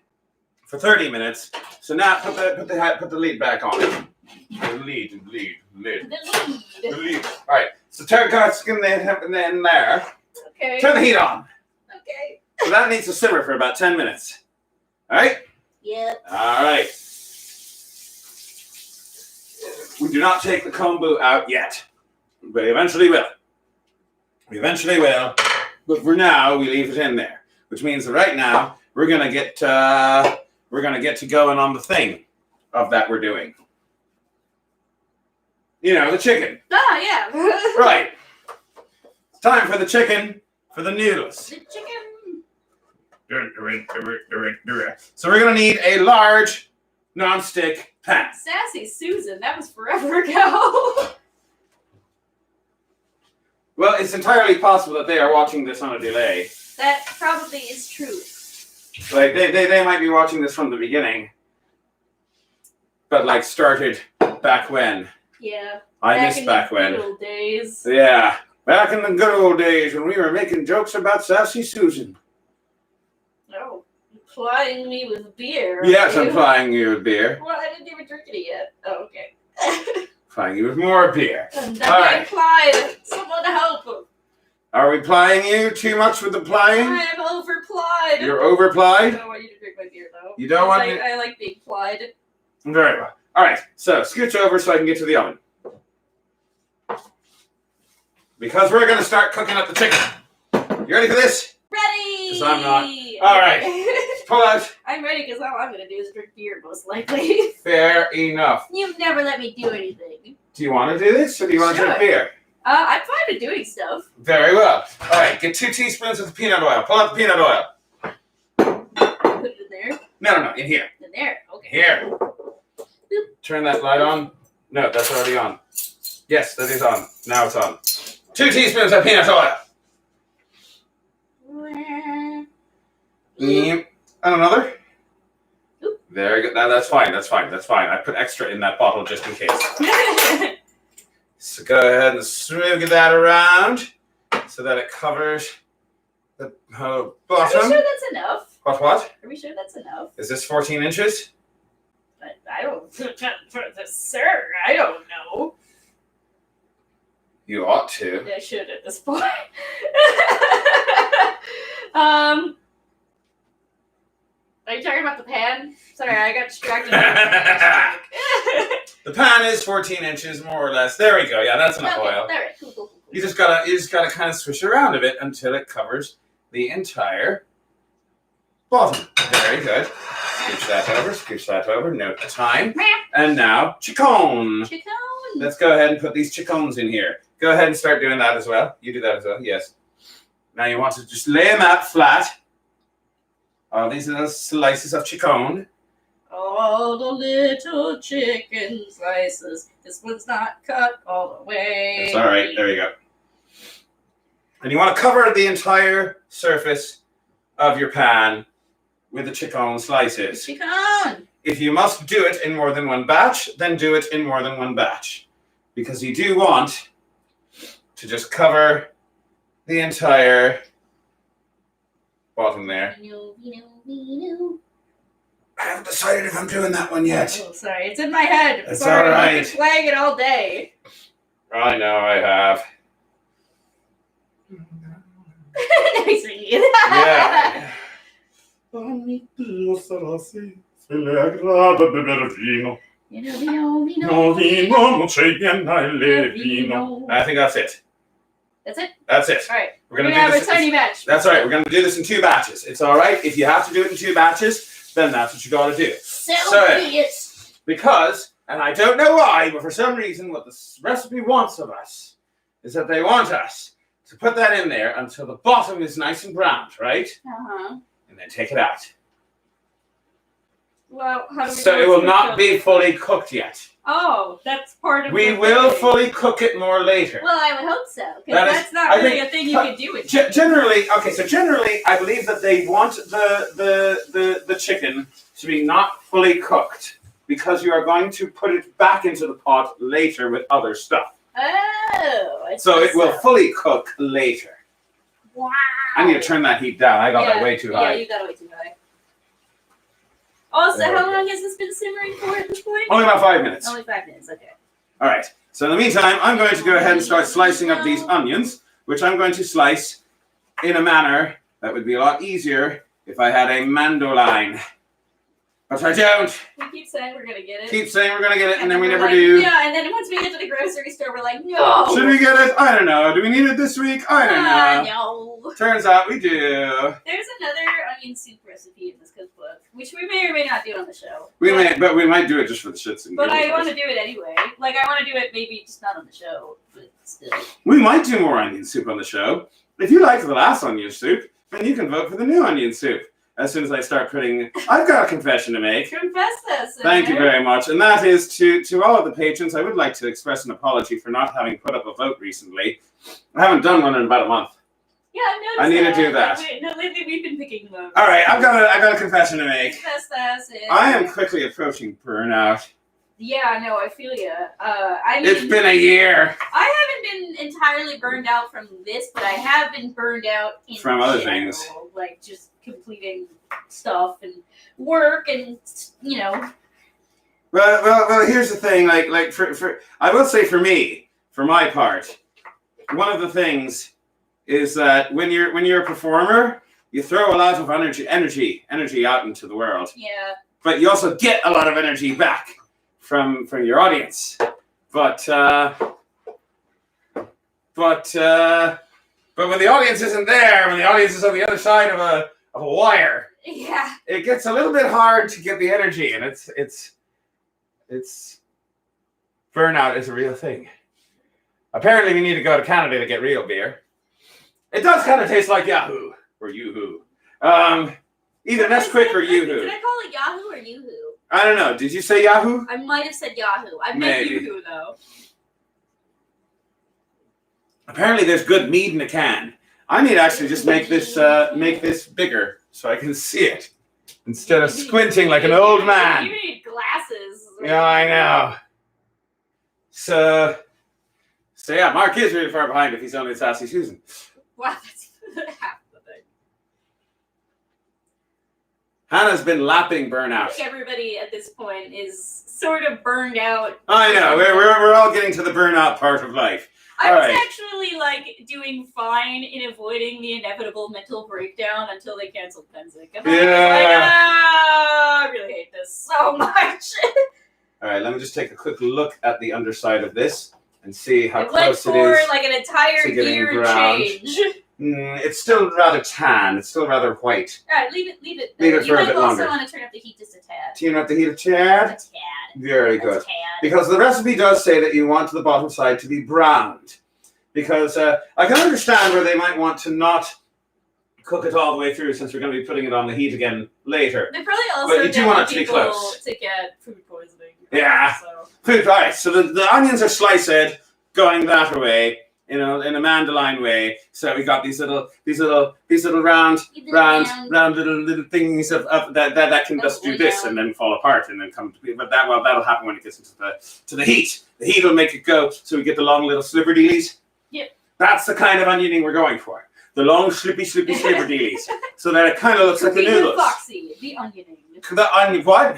for 30 minutes, so now put the lid back on. The lid. The lead. All right. So turn in there. Okay. Turn the heat on. Okay. So that needs to simmer for about 10 minutes. All right. Yep. All right. We do not take the kombu out yet, but eventually will. We eventually will, but for now we leave it in there, which means that right now we're gonna get to going on the thing of that we're doing. You know, the chicken. Ah, yeah. Right. It's time for the chicken for the noodles. The chicken. So we're going to need a large non-stick pan. Sassy Susan, that was forever ago. Well, it's entirely possible that they are watching this on a delay. That probably is true. Like, they might be watching this from the beginning. But, like, started back when. Yeah. I miss back when. Good old days. Yeah. Back in the good old days when we were making jokes about Sassy Susan. Oh, plying me with beer. Yes, I'm You- plying you with beer. Well, I didn't even drink any yet. Oh, okay. Plying you with more beer. And then All I right. plied. Someone help. Are we plying you too much with the plying? I am overplied. You're I overplied? don't want you to drink my beer, though. You don't want me- I like being plied. Very well. All right, so scooch over so I can get to the oven. Because we're going to start cooking up the chicken. You ready for this? Ready! 'Cause I'm not. All right. Pull out. I'm ready because all I'm going to do is drink beer, most likely. Fair enough. You've never let me do anything. Do you want to do this or do you want to drink Sure. beer? I'm fine with doing stuff. Very well. All right, get 2 teaspoons of the peanut oil. Pull out the peanut oil. Put it in there. No, in here. In there. Okay. Here. Turn that light on. No, that's already on. Yes, that is on. Now it's on. 2 teaspoons of peanut oil. And another. Oop. Very good. That's fine. I put extra in that bottle just in case. So go ahead and swig that around so that it covers the whole Are we bottom. sure that's enough? What? Are we sure that's enough? Is this 14 inches? I don't, sir, I don't know. You ought to. I should at this point. Are you talking about the pan? Sorry, I got distracted. The pan is 14 inches, more or less. There we go. Yeah, that's enough Okay, oil. all right, cool. You just gotta kind of swish around a bit until it covers the entire bottom. Very good. Scooch that over. Note the time. And now, chicken. Chicken. Let's go ahead and put these chickens in here. Go ahead and start doing that as well. You do that as well. Yes. Now you want to just lay them out flat. All these little slices of chicken. All the little chicken slices. This one's not cut all the way. It's all right. There you go. And you want to cover the entire surface of your pan with the chicken slices. Chicken. If you must do it in more than one batch, then do it in more than one batch. Because you do want to just cover the entire bottom there. I haven't decided if I'm doing that one yet. Oh, sorry, it's in my head. It's Sorry, all right. I've been playing it all day. I know I have. Nice singing. Yeah. I think that's it. That's it? That's it. All right. We're We're gonna going to do have this. a tiny match. That's all right. We're going to do this in 2 batches. It's all right. If you have to do it in 2 batches, then that's what you got to do. So be it. Because, and I don't know why, but for some reason, what this recipe wants of us is that they want us to put that in there until the bottom is nice and browned, right? Uh-huh. And then take it out. Well, how do we So know it will it's not cooked? be fully cooked yet. Oh, that's part of We the will thing. fully cook it more later. Well, I would hope so. That Because is- that's not I really think- a thing you can do with Generally, I believe that they want the chicken to be not fully cooked because you are going to put it back into the pot later with other stuff. Oh, I So see it will fully cook later. Wow. I need to turn that heat down. I got that way too Yeah, high. you got it way too high. Oh, so There how we go. long has this been simmering for at this point? Only about 5 minutes. Only 5 minutes, okay. All right. So in the meantime, I'm going to go ahead and start slicing up these onions, which I'm going to slice in a manner that would be a lot easier if I had a mandoline. But I don't. We keep saying we're gonna get it. Keep saying we're going to get it, and then we we're never like, do. Yeah, and then once we get to the grocery store, we're like, no. Should we get it? I don't know. Do we need it this week? I don't know. No. Turns out we do. There's another onion soup recipe in this cookbook. which we may or may not do on the show. We might do it just for the shits and But giggles. I want to do it anyway. Like, I want to do it maybe just not on the show, but still. We might do more onion soup on the show. If you liked the last onion soup, then you can vote for the new onion soup. As soon as I start putting... I've got a confession to make. Confess this. Thank you very much. And that is to all of the patrons, I would like to express an apology for not having put up a vote recently. I haven't done one in about a month. Yeah, I've noticed I need to do that. Lately we've been picking them. All right, I've got a confession to make. Confess this. I am quickly approaching burnout. Yeah, no, I feel you. It's been a year. I haven't been entirely burned out from this, but I have been burned out from other general, things, like just completing stuff and work, and you know. Well. Here's the thing. Like for I will say for me, for my part, one of the things is that when you're a performer, you throw a lot of energy out into the world. Yeah. But you also get a lot of energy back from your audience. But when the audience isn't there, when the audience is on the other side of a wire, yeah, it gets a little bit hard to get the energy, and it's burnout is a real thing. Apparently, we need to go to Canada to get real beer. It does kind of taste like Yahoo or Yoo-hoo. Either Nesquik or Yoo-hoo. Did I call it Yahoo or Yoo-hoo? I don't know. Did you say Yahoo? I might have said Yahoo. I meant Maybe. Yoo-hoo though. Apparently, there's good mead in a can. I need to actually just make this bigger so I can see it instead of squinting like an old man. You need glasses. Yeah, I know. So yeah, Mark is really far behind if he's only Sassy Susan. Wow, that's half the thing. Hannah's been lapping burnout. I think everybody at this point is sort of burned out. I know. We're all getting to the burnout part of life. I was right. actually like doing fine in avoiding the inevitable mental breakdown until they canceled Penzic. And I was like, I really hate this so much. All right, let me just take a quick look at the underside of this and see how close it is. Like an entire to getting gear ground. change. It's still rather tan. It's still rather white. All right, leave it. Leave it You for a might bit also longer. want to turn up the heat just a tad. Tune up the heat a tad. A tad. Very A good. tad. Because the recipe does say that you want the bottom side to be browned. Because I can understand where they might want to not cook it all the way through, since we're going to be putting it on the heat again later. They probably also But you do don't want it to be people close. to get food poisoning. Yeah. So. Food, right. So the onions are sliced going that way, in a mandolin way. So we got these little round little things of that can just do this and then fall apart and then come to be. But that'll happen when it gets into the heat. The heat will make it go, so we get the long little slipper dealies. Yep. That's the kind of onioning we're going for. The long slipper dealies, so that it kind of looks like the noodles. Foxy, the onioning. The onion, what?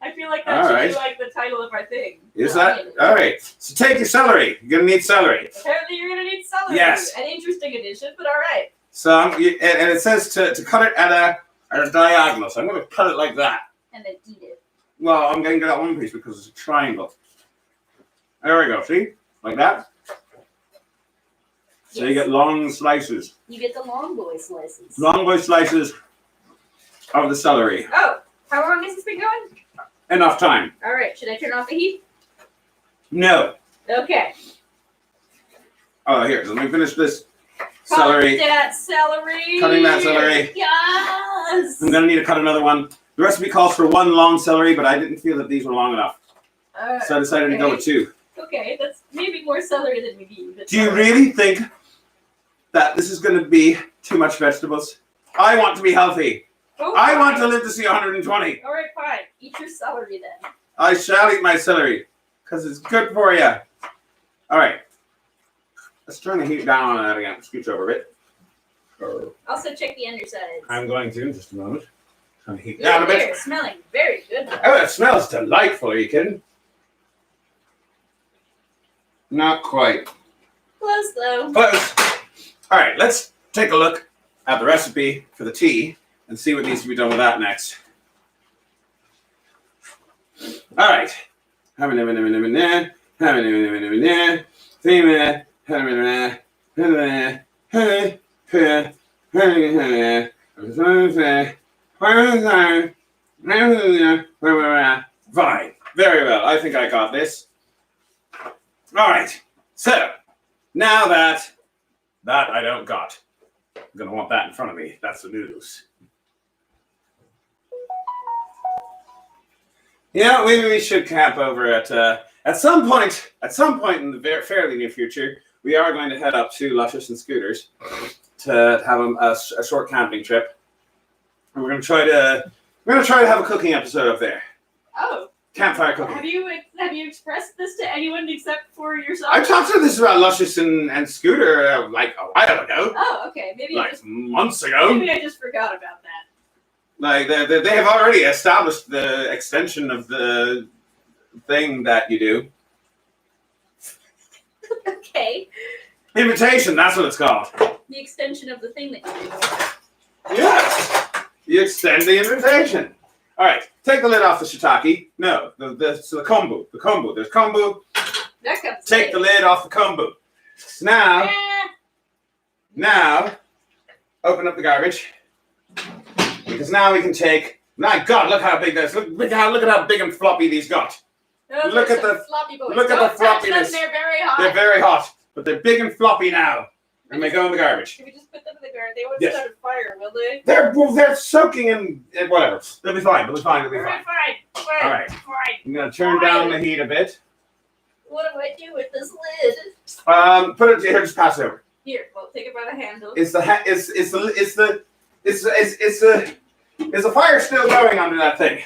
I feel like that should be like the title of our thing. Is that all right? So take your celery. You're gonna need celery. Apparently, you're gonna need celery. Yes. An interesting addition, but all right. So and it says to cut it at a diagonal. So I'm gonna cut it like that. And then eat it. Well, I'm gonna get that one piece because it's a triangle. There we go. See, like that. So you get long slices. You get the long boy slices. Long boy slices of the celery. Oh, how long has this been going? Enough time. All right. Should I turn off the heat? No. Okay. Oh, here. Let me finish this celery. Cut that celery. Cutting that celery. Yes. I'm gonna need to cut another one. The recipe calls for one long celery, but I didn't feel that these were long enough, so I decided to go with two. Okay, that's maybe more celery than we need. Do you really think that this is going to be too much vegetables? I want to be healthy. Oh, I want to live to see 120. All right, fine. Eat your celery then. I shall eat my celery because it's good for you. All right. Let's turn the heat down on that again. Scooch over a bit. Also check the undersides. I'm going to in just a moment. Turn the heat down a bit. They're smelling very good. Oh, it smells delightful. Are you kidding? Not quite. Close though. Close. All right, let's take a look at the recipe for the tea and see what needs to be done with that next. All right. Fine. Very well. I think I got this. All right. So, now that I don't got, I'm going to want that in front of me. That's the noodles. Yeah, maybe we should camp over at some point in the fairly near future. We are going to head up to Luscious and Scooters to have a short camping trip. And we're going to try to have a cooking episode up there. Oh. Campfire cooking. Have you expressed this to anyone except for yourself? I talked to this about Luscious and Scooter like a while ago. Oh, okay. Maybe months ago. Maybe I just forgot about that. Like they have already established the extension of the thing that you do. Okay. Invitation, that's what it's called. The extension of the thing that you do. Yes. You extend the invitation. All right. Take the lid off the shiitake. No, the kombu. The kombu. There's kombu. That comes. Take the lid off the kombu. Now, open up the garbage. Because now we can take. My God, look how big this. Look at how big and floppy these got. Those Look at the floppy boys. look at the floppiness. They're very hot. They're very hot, but they're big and floppy now, and they go in the garbage. If we just put them in the garbage, they won't Yes. start a fire, will they? They're soaking in whatever. They'll be fine. They'll be fine. Fine. All right. Fine. I'm gonna turn down the heat a bit. What do I do with this lid? Put it here. Just pass it over. Here, well, take it by the handle. Is the fire still going under that thing?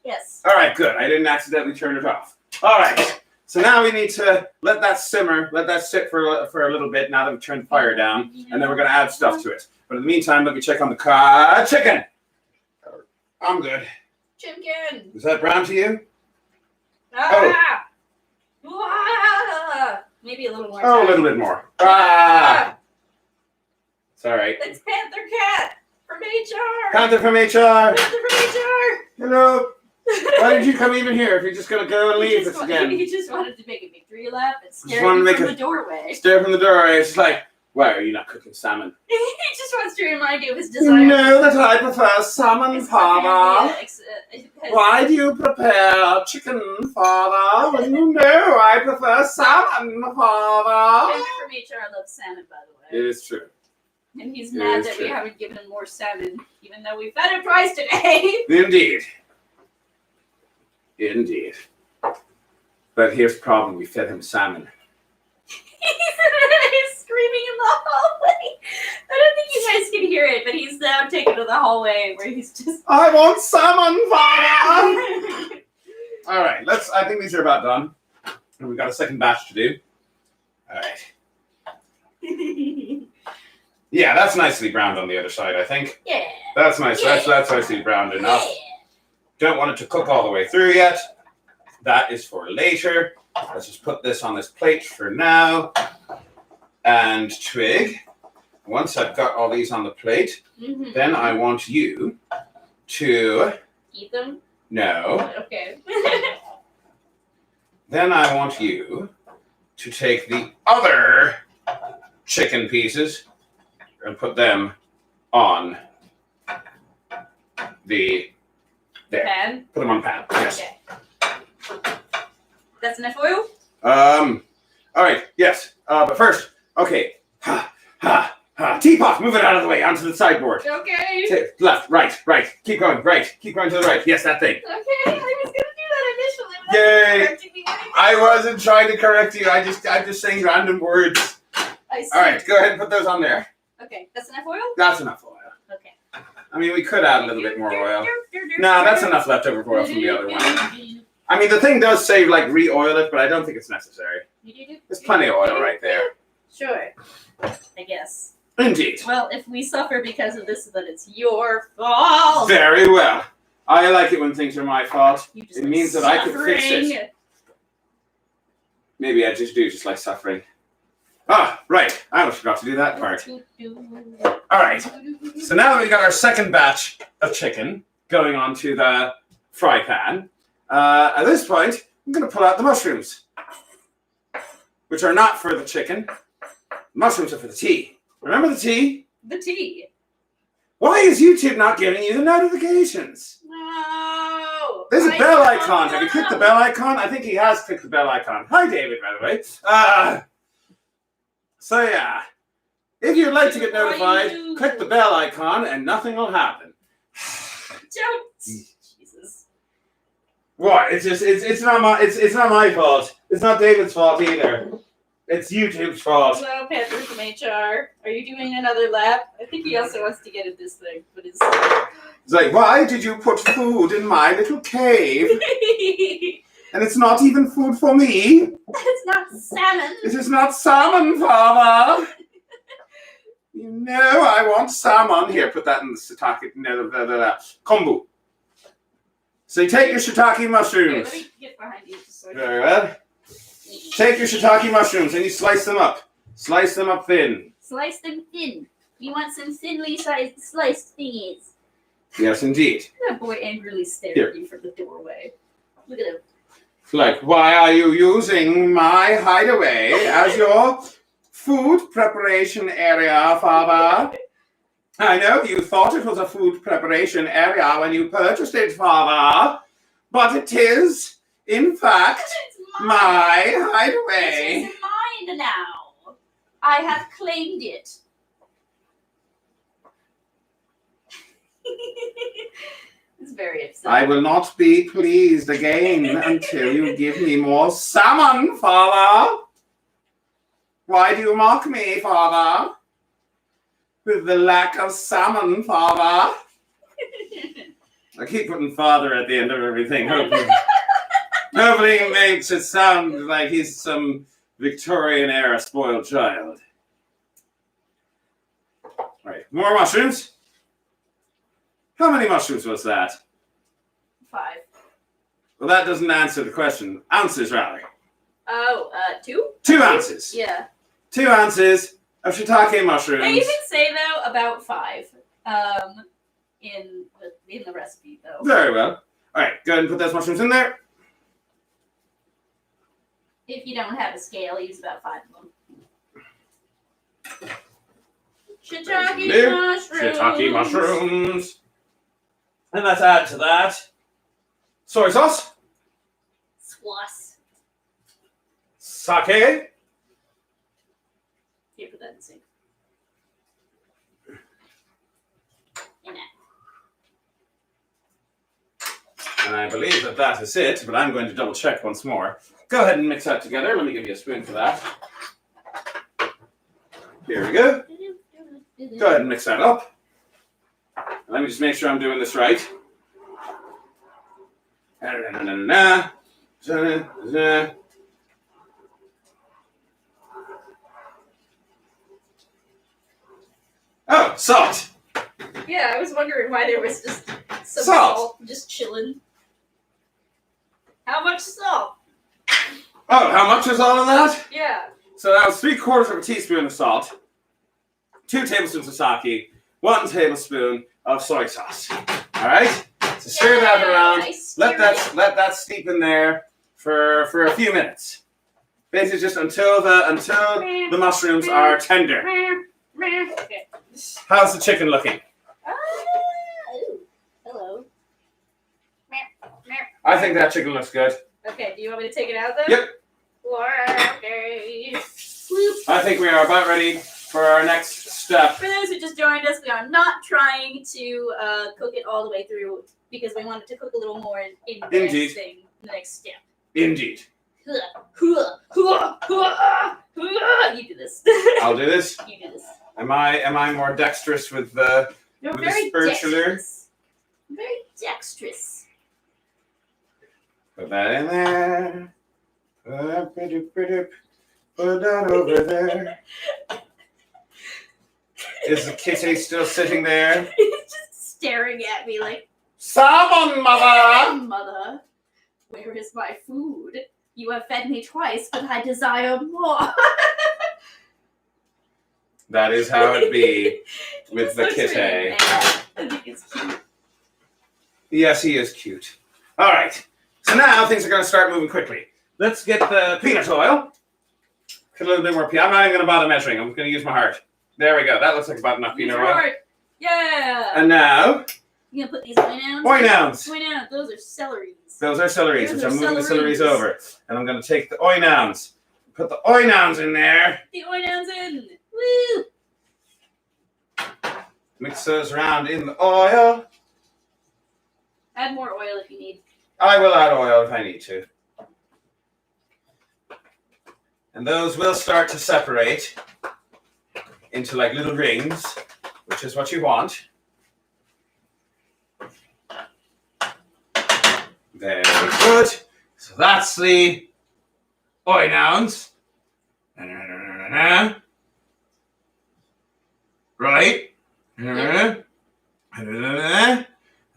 Yes. All right, good. I didn't accidentally turn it off. All right. So now we need to let that simmer, let that sit for a little bit. Now that we've turned the fire down, and then we're gonna add stuff to it. But in the meantime, let me check on the chicken. I'm good. Chicken. Is that brown to you? Ah. Ah. Maybe a little more. Oh, a little bit more. Ah. It's all right. It's Panther Cat from HR. Panther from HR. Panther from HR. Hello. Why did you come even here if you're just gonna go and leave us again? He just wanted to make a victory lap and Just stare wanted to from make the doorway. Stare from the doorway. It's like, why are you not cooking salmon? He just wants to remind you of his desire. You know that I prefer salmon, His Father. Why do you prepare chicken, Father, when you know I prefer salmon, Father? Panther from HR loves salmon, by the way. It is true. And he's It mad is that true. we haven't given him more salmon, even though we fed him twice today. Indeed. Indeed. But here's the problem. We fed him salmon. He's screaming in the hallway. I don't think you guys can hear it, but he's now taken to the hallway where he's just... I want salmon, Father! All right. I think these are about done. And we've got a second batch to do. All right. Yeah, that's nicely browned on the other side, I think. Yeah. That's nice. Yeah. That's nicely browned enough. Don't want it to cook all the way through yet. That is for later. Let's just put this on this plate for now. And Twig, once I've got all these on the plate, then I want you to... Eat them? No. Okay. Then I want you to take the other chicken pieces and put them on the... There. Pan? Put them on the pan. Yes. Okay. That's enough oil? All right. Yes. But first, okay. Teapot, move it out of the way onto the sideboard. Okay. Left, right. Keep going, right. Keep going to the right. Yes, that thing. Okay, I was gonna do that initially. But Yay. correcting me anyway. I wasn't trying to correct you. I'm just saying random words. I see. All right, go ahead and put those on there. Okay, that's enough oil? That's enough oil. Okay. I mean, we could add a little bit more oil. No, that's enough leftover oil from the other one. I mean, the thing does say, like, re-oil it, but I don't think it's necessary. There's plenty of oil right there. Sure. I guess. Indeed. Well, if we suffer because of this, then it's your fault. Very well. I like it when things are my fault. You just It like means that I can fix suffering. it. Maybe I just do just like suffering. Ah, right. I almost forgot to do that part. All right. So now that we've got our second batch of chicken going onto the fry pan, at this point, I'm going to pull out the mushrooms, which are not for the chicken. Mushrooms are for the tea. Remember the tea? The tea. Why is YouTube not giving you the notifications? There's a bell icon. Have you clicked the bell icon? I think he has clicked the bell icon. Hi, David, by the way. So yeah, if you'd like to get notified, click the bell icon and nothing will happen. Don't. Jesus. What? It's not my fault. It's not David's fault either. It's YouTube's fault. Hello, Panther from HR. Are you doing another lap? I think he also wants to get at this thing, but it's. It's like, why did you put food in my little cave? And it's not even food for me. It's not salmon. It is not salmon, Father. You know I want salmon. Here, put that in the shiitake. Kombu. So you take your shiitake Here, mushrooms. let me get behind you. Just so I Very well. Take your shiitake mushrooms and you slice them up. Slice them up thin. Slice them thin. You want some thinly sliced thingies. Yes, indeed. That boy angrily stared Here. at you from the doorway. Look at him. Like, why are you using my hideaway as your food preparation area, Father? I know you thought it was a food preparation area when you purchased it, Father, but it is, in fact, It's my hideaway. This is mine now. I have claimed it. It's very upsetting. I will not be pleased again until you give me more salmon, Father. Why do you mock me, Father? With the lack of salmon, Father. I keep putting Father at the end of everything. Hopefully it makes it sound like he's some Victorian-era spoiled child. Right, more mushrooms. How many mushrooms was that? 5. Well, that doesn't answer the question. Ounces, rather. Oh, 2? 2 ounces. Yeah. 2 ounces of shiitake mushrooms. Now you can say though about 5. In the recipe though. Very well. All right, go ahead and put those mushrooms in there. If you don't have a scale, use about 5 of them. Shiitake mushrooms. Shiitake mushrooms. And let's add to that soy sauce, Squash. sake, Here, put that in the sink. And that. and I believe that is it, but I'm going to double check once more. Go ahead and mix that together. Let me give you a spoon for that. Here we go. Go ahead and mix that up. Let me just make sure I'm doing this right. Oh, salt. Yeah, I was wondering why there was just some Salt. salt just chilling. How much salt? Oh, how much is all of that? Yeah. So that was 3/4 of a teaspoon of salt, 2 tablespoons of sake, 1 tablespoon of soy sauce. All right. So stir that around. Let that steep in there for a few minutes. Basically, just until the mushrooms are tender. Okay. How's the chicken looking? Ooh, hello. I think that chicken looks good. Okay, do you want me to take it out then? Yep. Okay. Swoop. I think we are about ready for our next step. For those who just joined us, we are not trying to cook it all the way through because we wanted to cook a little more in the Indeed. next step. Indeed. You do this. I'll do this. You do this. Am I more dexterous with the You're with the very spatula? dexterous. Very dexterous. Put that in there. Put that over there. Is the kitty still sitting there? He's just staring at me like, Salmon, mother! Mother, where is my food? You have fed me twice, but I desire more. That is how it be He with just the looks really kitty. mad. I think it's cute. Yes, he is cute. All right. So now things are going to start moving quickly. Let's get the peanut oil. Put a little bit more peanut. I'm not even going to bother measuring. I'm going to use my heart. There we go. That looks like about enough Use peanut your oil. heart. Yeah. And now, You gonna put these wine nouns? wine nouns. Wine nouns. Those are celeries. Those are celeries, Those which are I'm moving the celeries. celeries over. And I'm going to take the oi nouns. Put the oi nouns in there. The oil in. Woo! Mix those around in the oil. Add more oil if you need. I will add oil if I need to. And those will start to separate into like little rings, which is what you want. Very good. So that's the oi nouns. Right? And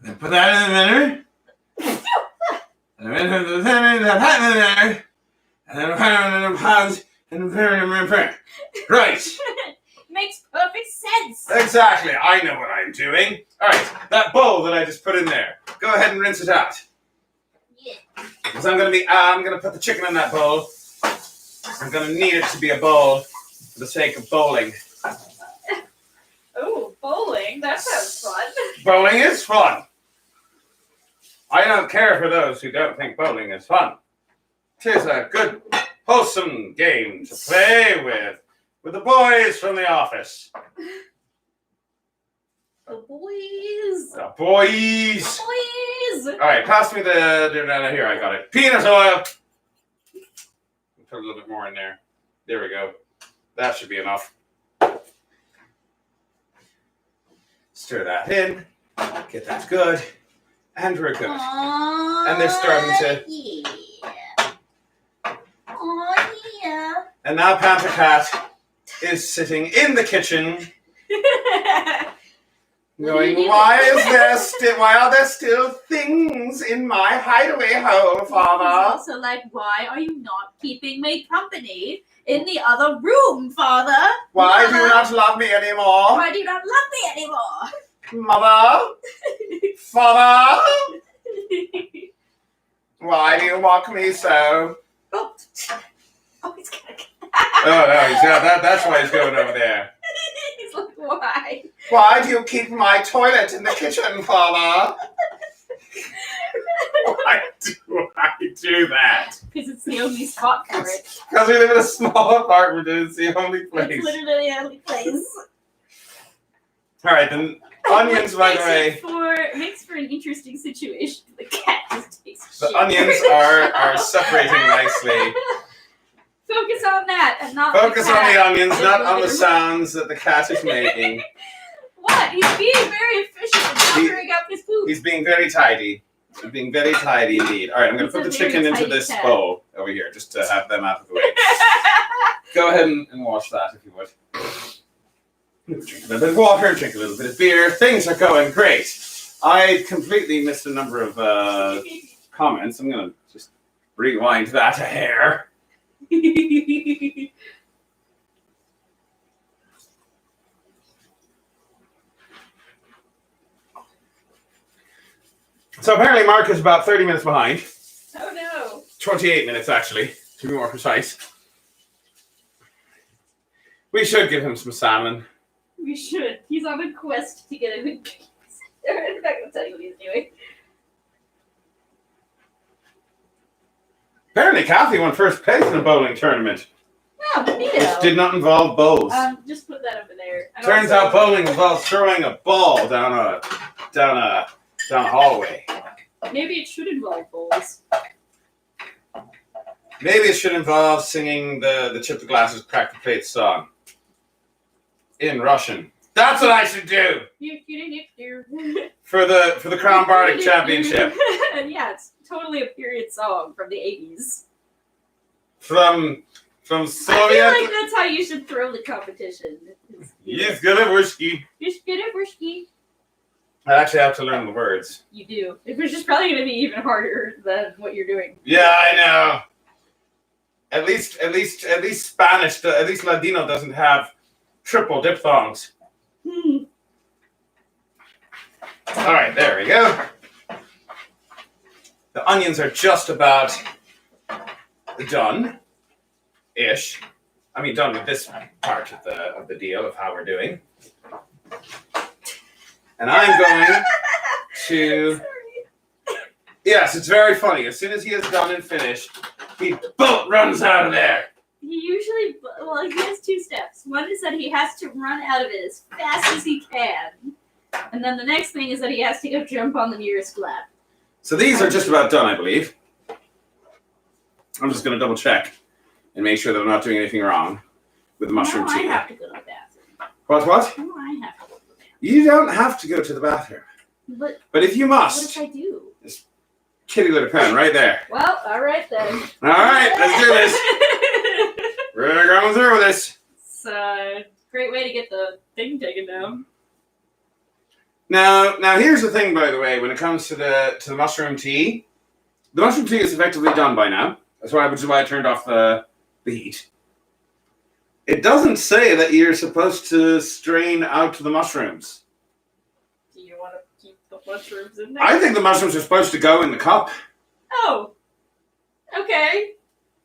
then put that in there. And then put that in there. And then pounds and right. Makes perfect sense. Exactly. I know what I'm doing. All right. That bowl that I just put in there. Go ahead and rinse it out. Yeah. Because I'm gonna put the chicken in that bowl. I'm gonna need it to be a bowl for the sake of bowling. Oh, bowling. That sounds fun. Bowling is fun. I don't care for those who don't think bowling is fun. Tis a good, wholesome game to play with the boys from the office. The boys. The boys. Boys. All right, pass me the here. I got it. Peanut oil. Put a little bit more in there. There we go. That should be enough. Stir that in. Get that good. And we're good. Aww, And they're starting to. Yeah. Oh yeah. And now Panther Cat is sitting in the kitchen, going, why are there still things in my hideaway hole, Father? Also, like, why are you not keeping me company in the other room, Father? Why Mother? do you not love me anymore? Why do you not love me anymore? Mother? Father? Why do you mock me so? Oh, he's gonna get Oh, no, that's why he's going over there. He's like, why? Why do you keep my toilet in the kitchen, Father? Why do I do that? Because it's the only spot for it. Because we live in a small apartment and it's the only place. It's literally the only place. Alright, then onions, by the way. Makes for an interesting situation. The cat just takes The shit. onions are separating nicely. Focus on that and not Focus the on cat. the onions, not on the sounds that the cat is making. What? He's being very efficient in covering up his poop. He's being very tidy. He's being very tidy indeed. Alright, I'm going to He's put the a very chicken into tidy this cat. bowl over here, just to have them out of the way. Go ahead and wash that if you would. Drink a little bit of water, drink a little bit of beer. Things are going great. I completely missed a number of comments. I'm going to just rewind that a hair. So apparently Mark is about 30 minutes behind. Oh no. 28 minutes, actually, to be more precise. We should give him some salmon. We should. He's on a quest to get a good piece. I'm not going to tell you what he's doing. Apparently Kathy won first place in a bowling tournament, Oh, which neato. did not involve bowls. Just put that over there. And Turns also- out bowling involves throwing a ball down a hallway. Maybe it should involve bowls. Maybe it should involve singing the Chip the Glasses Crack the Plate song in Russian. That's what I should do for the Crown Bardic Championship Yeah, it's totally a period song from the 80s. from I feel Soviet. like that's how you should throw the competition. Yes, good at whiskey. Just get it, Wishki. I actually have to learn the words. You do. Which is probably going to be even harder than what you're doing. Yeah, I know. At least Spanish, at least Ladino doesn't have triple diphthongs. All right, there we go. The onions are just about done-ish. I mean, done with this part of the deal of how we're doing. And I'm going to Yes, it's very funny. As soon as he is done and finished, he bolt runs out of there. He usually, well, he has two steps. One is that he has to run out of it as fast as he can. And then the next thing is that he has to go jump on the nearest lap. So these are just about done, I believe. I'm just going to double check and make sure that I'm not doing anything wrong with the mushroom now tea. I have to go to the bathroom. What? Now I have to go to the bathroom. You don't have to go to the bathroom. But if you What must, if I do? kitty litter pen right there. Well, all right then. All right, let's do this. We're going through with this. It's a great way to get the thing taken down. Now here's the thing, by the way, when it comes to the mushroom tea. The mushroom tea is effectively done by now. Which is why I turned off the heat. It doesn't say that you're supposed to strain out the mushrooms. Do you want to keep the mushrooms in there? I think the mushrooms are supposed to go in the cup. Oh. Okay.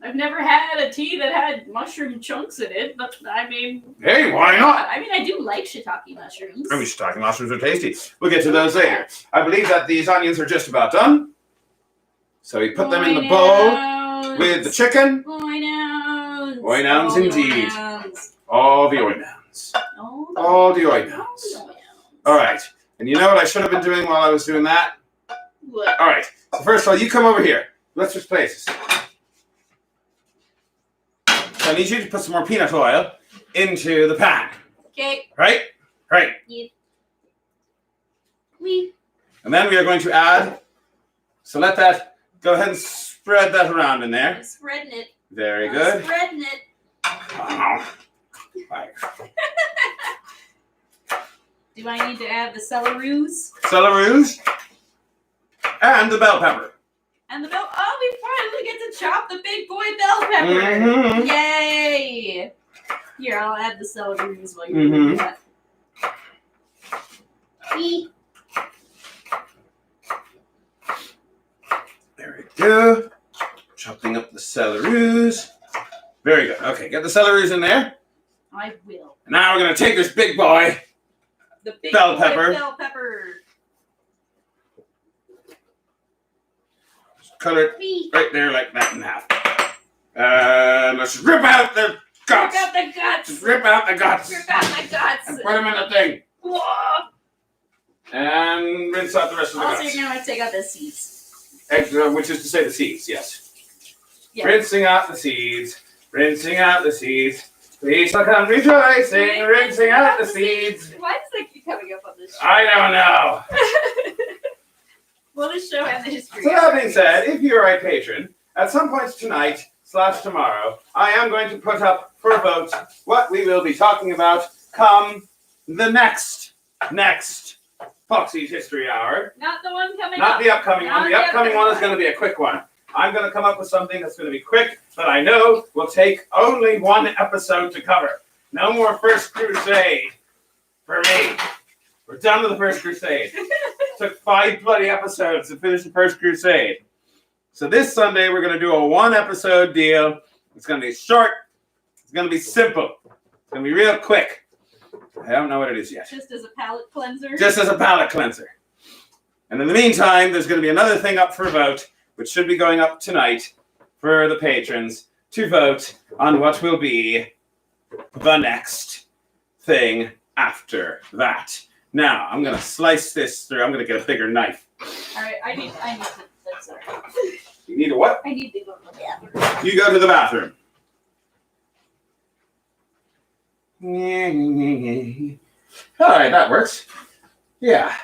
I've never had a tea that had mushroom chunks in it, but I mean... Hey, why not? I mean, I do like shiitake mushrooms. I mean, shiitake mushrooms are tasty. We'll get to those later. I believe that these onions are just about done. So we put them in the bowl with the chicken. Oinouns. Oinouns indeed. Oinouns. All the oinouns. All the oinouns. All right. And you know what I should have been doing while I was doing that? What? All right. So first of all, you come over here. Let's switch places. So I need you to put some more peanut oil into the pan. Okay. Right? Right. We. And then we are going to add, so let that, go ahead and spread that around in there. I'm spreading it. Very I'm good. spreading it. Do I need to add the celeroos? Celeroos and the bell pepper. And the bell. Oh, we finally get to chop the big boy bell pepper. Mm-hmm. Yay! Here, I'll add the celeroos while you're doing that. There we go. Chopping up the celeroos. Very good. Okay, get the celeroos in there. I will. And now we're going to take this big boy. The big Bell boy pepper. bell pepper. Cut it right there like that in half. Let's just rip out the guts. Rip out the guts. Just rip out the guts. Rip out the guts. And put them in the thing. Whoa. And rinse out the rest of the Also, guts. you're going to take out the seeds. Which is to say the seeds, yes. Yeah. Rinsing out the seeds. Rinsing out the seeds. We shall come rejoicing, rinsing out the seeds. Why does that keep coming up on this show? I don't know. Well, this show has a history. So that being said, if you're a patron, at some point tonight / tomorrow, I am going to put up for a vote what we will be talking about come the next Foxy's History Hour. Not the one coming Not up. the upcoming one. The upcoming one is going to be a quick one. I'm going to come up with something that's going to be quick that I know will take only one episode to cover. No more First Crusade for me. We're done with the First Crusade. Took 5 bloody episodes to finish the First Crusade. So this Sunday we're going to do a 1-episode deal. It's going to be short. It's going to be simple. It's going to be real quick. I don't know what it is yet. Just as a palate cleanser. Just as a palate cleanser. And in the meantime, there's going to be another thing up for vote, which should be going up tonight for the patrons to vote on what will be the next thing after that. Now, I'm going to slice this through. I'm going to get a bigger knife. All right, I need to. Sorry. You need a what? I need to go to the bathroom. You go to the bathroom. All right, that works. Yeah,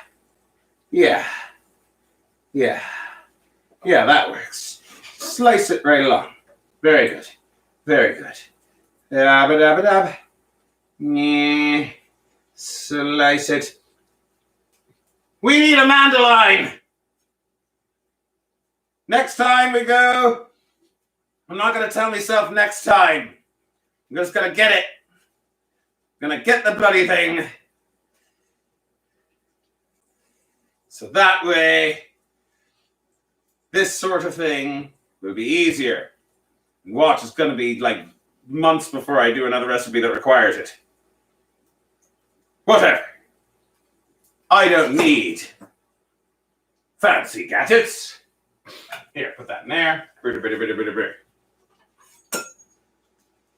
that works. Slice it right along. Very good. Very good. Dabba-dabba-dabba. Yeah. Slice it. We need a mandolin. Next time we go, I'm not going to tell myself next time. I'm just going to get it. I'm going to get the bloody thing. So that way, this sort of thing will be easier. And watch, it's going to be like months before I do another recipe that requires it. Whatever. I don't need fancy gadgets. Here, put that in there.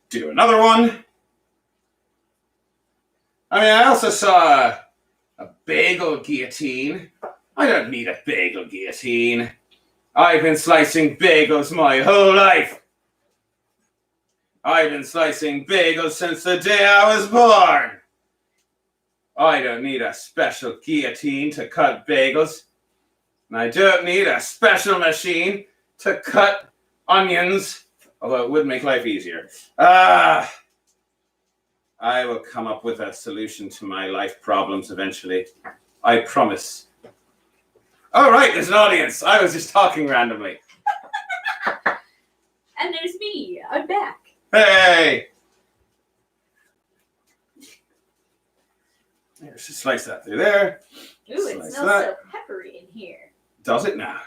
Do another one. I mean, I also saw a bagel guillotine. I don't need a bagel guillotine. I've been slicing bagels my whole life. I've been slicing bagels since the day I was born. I don't need a special guillotine to cut bagels. And I don't need a special machine to cut onions, although it would make life easier. I will come up with a solution to my life problems eventually. I promise. Oh, right, there's an audience. I was just talking randomly. And there's me. I'm back. Hey! There's just slice that through there. Ooh, it Slice smells that. so peppery in here. Does it now?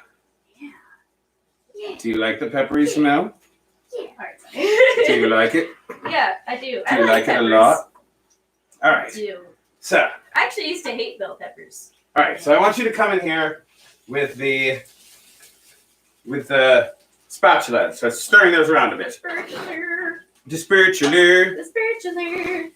Yeah. Do you like the peppery smell? Yeah. Do you like it? Yeah, I do. Do you like it a lot? All I right. do. So, I actually used to hate bell peppers. all right. So I want you to come in here with the spatula. So stirring those around a The bit. spatula. The spatula. The spatula.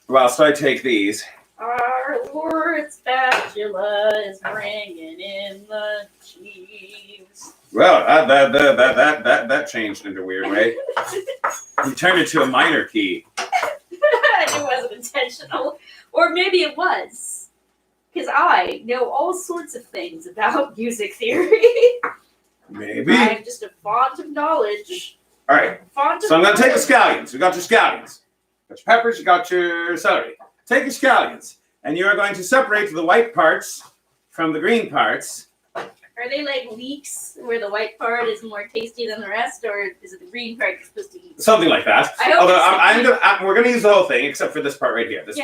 Whilst I take these. Our Lord spatula is bringing in the cheese. Well, that changed in a weird way. You turned it to a minor key. It wasn't intentional. Or maybe it was. Because I know all sorts of things about music theory. Maybe. I'm just a font of knowledge. All right. So I'm going to take the scallions. We got your scallions. You got your peppers. You got your celery. Take your scallions. And you are going to separate the white parts from the green parts. Are they like leeks where the white part is more tasty than the rest, or is it the green part you're supposed to eat? Something like that. I hope Although we're gonna use the whole thing except for this part right here. That's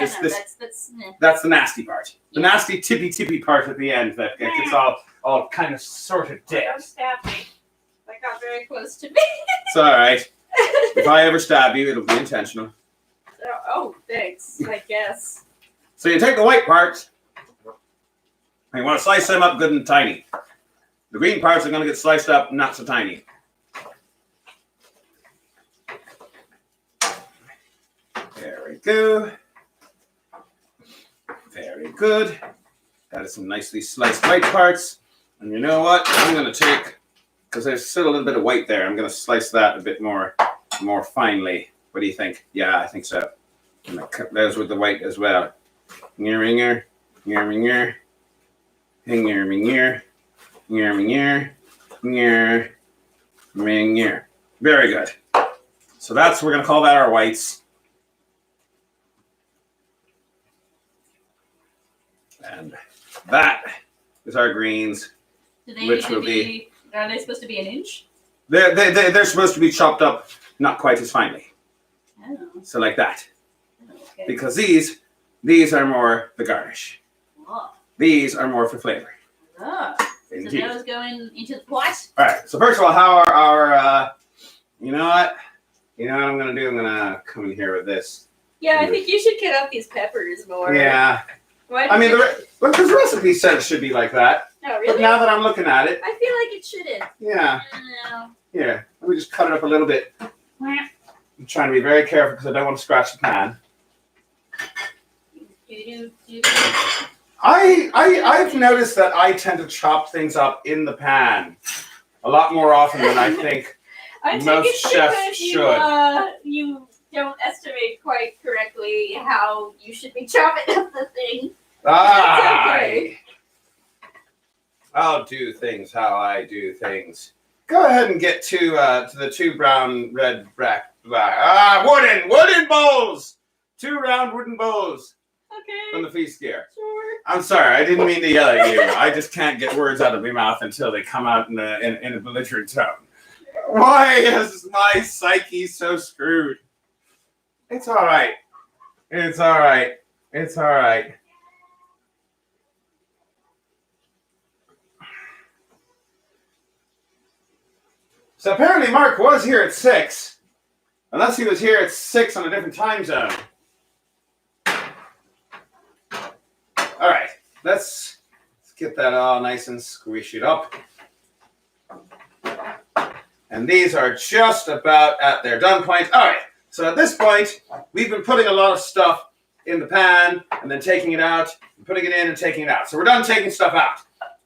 the nasty part. The nasty tippy part at the end that gets all kind of sort of dead. Don't stab me. That got very close to me. It's all right. If I ever stab you, it'll be intentional. Oh, thanks. I guess. So you take the white parts and you want to slice them up good and tiny. The green parts are going to get sliced up not so tiny. There we go. Very good. That is some nicely sliced white parts. And you know what? I'm going to take, because there's still a little bit of white there, I'm going to slice that a bit more finely. What do you think? Yeah, I think so. I'm going to cut those with the white as well. Ringer, ringer, ringer, ringer. Very good. So we're going to call that our whites. And that is our greens, which will be... Are they supposed to be an inch? They're supposed to be chopped up not quite as finely. Oh. So like that. Okay. Because these are more the garnish. Oh. These are more for flavor. Oh. Indeed. So those going into the pot? All right. So first of all, how are our you know what? You know what I'm going to do? I'm going to come in here with this. Yeah, I think you should cut up these peppers more. Yeah. Why I mean, because the recipe said it should be like that. No, But really? now that I'm looking at it, I feel like it shouldn't. yeah. No. Here, let me just cut it up a little bit. I'm trying to be very careful because I don't want to scratch the pan. I've noticed that I tend to chop things up in the pan a lot more often than I think I most think it's chefs because should. You don't estimate quite correctly how you should be chopping up the thing. Okay. I'll do things how I do things. Go ahead and get to the two brown, red, black. Wooden bowls. 2 round wooden bowls from Okay. the feast gear. Sure. I'm sorry, I didn't mean to yell at you. I just can't get words out of my mouth until they come out in a belligerent tone. Why is my psyche so screwed? It's all right. It's all right. It's all right. So apparently Mark was here at 6. Unless he was here at 6 on a different time zone. All right, let's get that all nice and squish it up. And these are just about at their done point. All right, so at this point, we've been putting a lot of stuff in the pan and then taking it out, and putting it in and taking it out. So we're done taking stuff out.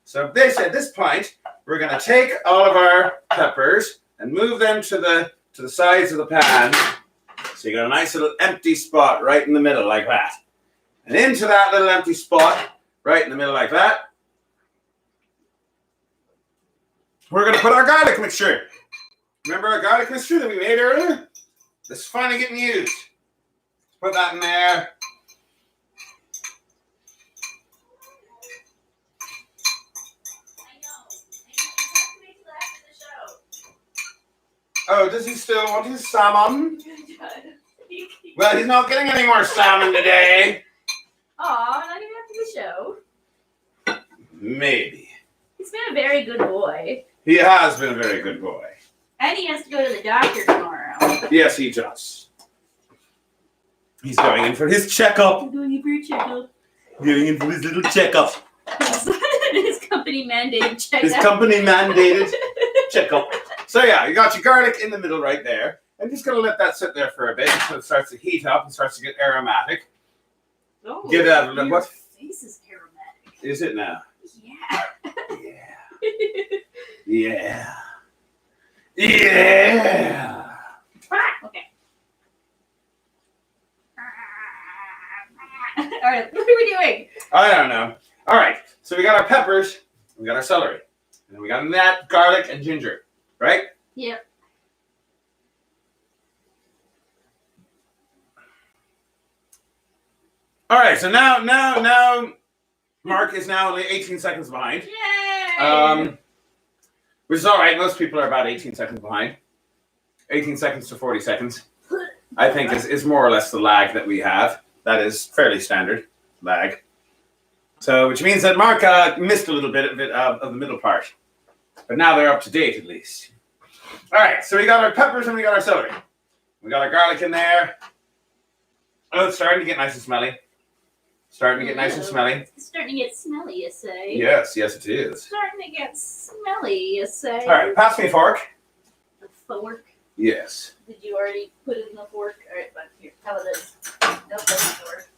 So at this point, we're going to take all of our peppers and move them to the sides of the pan. So you got a nice little empty spot right in the middle like that. And into that little empty spot right in the middle like that, we're going to put our garlic mixture. Remember our garlic mixture that we made earlier? It's finally getting used. Put that in there. Oh, does he still want his salmon? Well, he's not getting any more salmon today. Aw, not even after the show. Maybe. He's been a very good boy. He has been a very good boy. And he has to go to the doctor tomorrow. Yes, he does. He's going in for his checkup. Going in for a checkup. Going in for his little checkup. His company mandated checkup. His company mandated checkup. So yeah, you got your garlic in the middle right there. I'm just going to let that sit there for a bit until it starts to heat up and starts to get aromatic. Oh, Get out of your what? face is aromatic. Is it now? Yeah. Yeah. Yeah. Okay. All right, what are we doing? I don't know. All right, so we got our peppers, we got our celery, and then we got that garlic and ginger, right? Yep. All right, so now, Mark is now only 18 seconds behind. Yay! Which is all right. Most people are about 18 seconds behind. 18 seconds to 40 seconds, I think, is more or less the lag that we have. That is fairly standard lag. So, which means that Mark missed a little bit of the middle part. But now they're up to date, at least. All right, so we got our peppers and we got our celery. We got our garlic in there. Oh, it's starting to get nice and smelly. Starting to get nice and smelly. It's starting to get smelly, you say. Yes, it is. Starting to get smelly, you say. All right, pass me a fork. The fork? Yes. Did you already put it in the fork? All right, but here, how about this? Nope, that's the fork.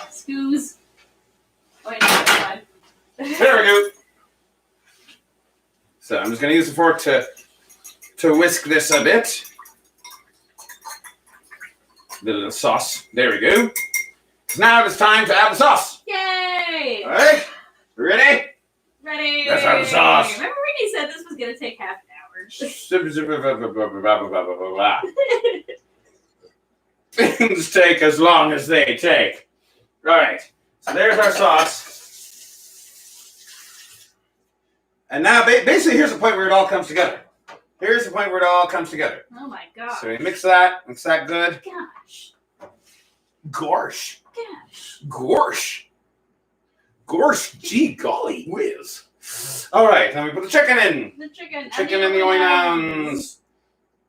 Scoos. Oh, wait, no, that's fine. There we go. So I'm just going to use the fork to whisk this a bit. A little sauce. There we go. Now it's time to add the sauce. Yay! All right, ready? Ready. Let's have the sauce. Remember when you said this was going to take half an hour? Things take as long as they take. All right, so there's our sauce. And now, basically, here's the point where it all comes together. Here's the point where it all comes together. Oh my god. So we mix that good. Gosh. Gosh. Gosh. Gorsh. Gorsh, gee golly whiz. All right, now we put the chicken in. The chicken. Chicken in the onions.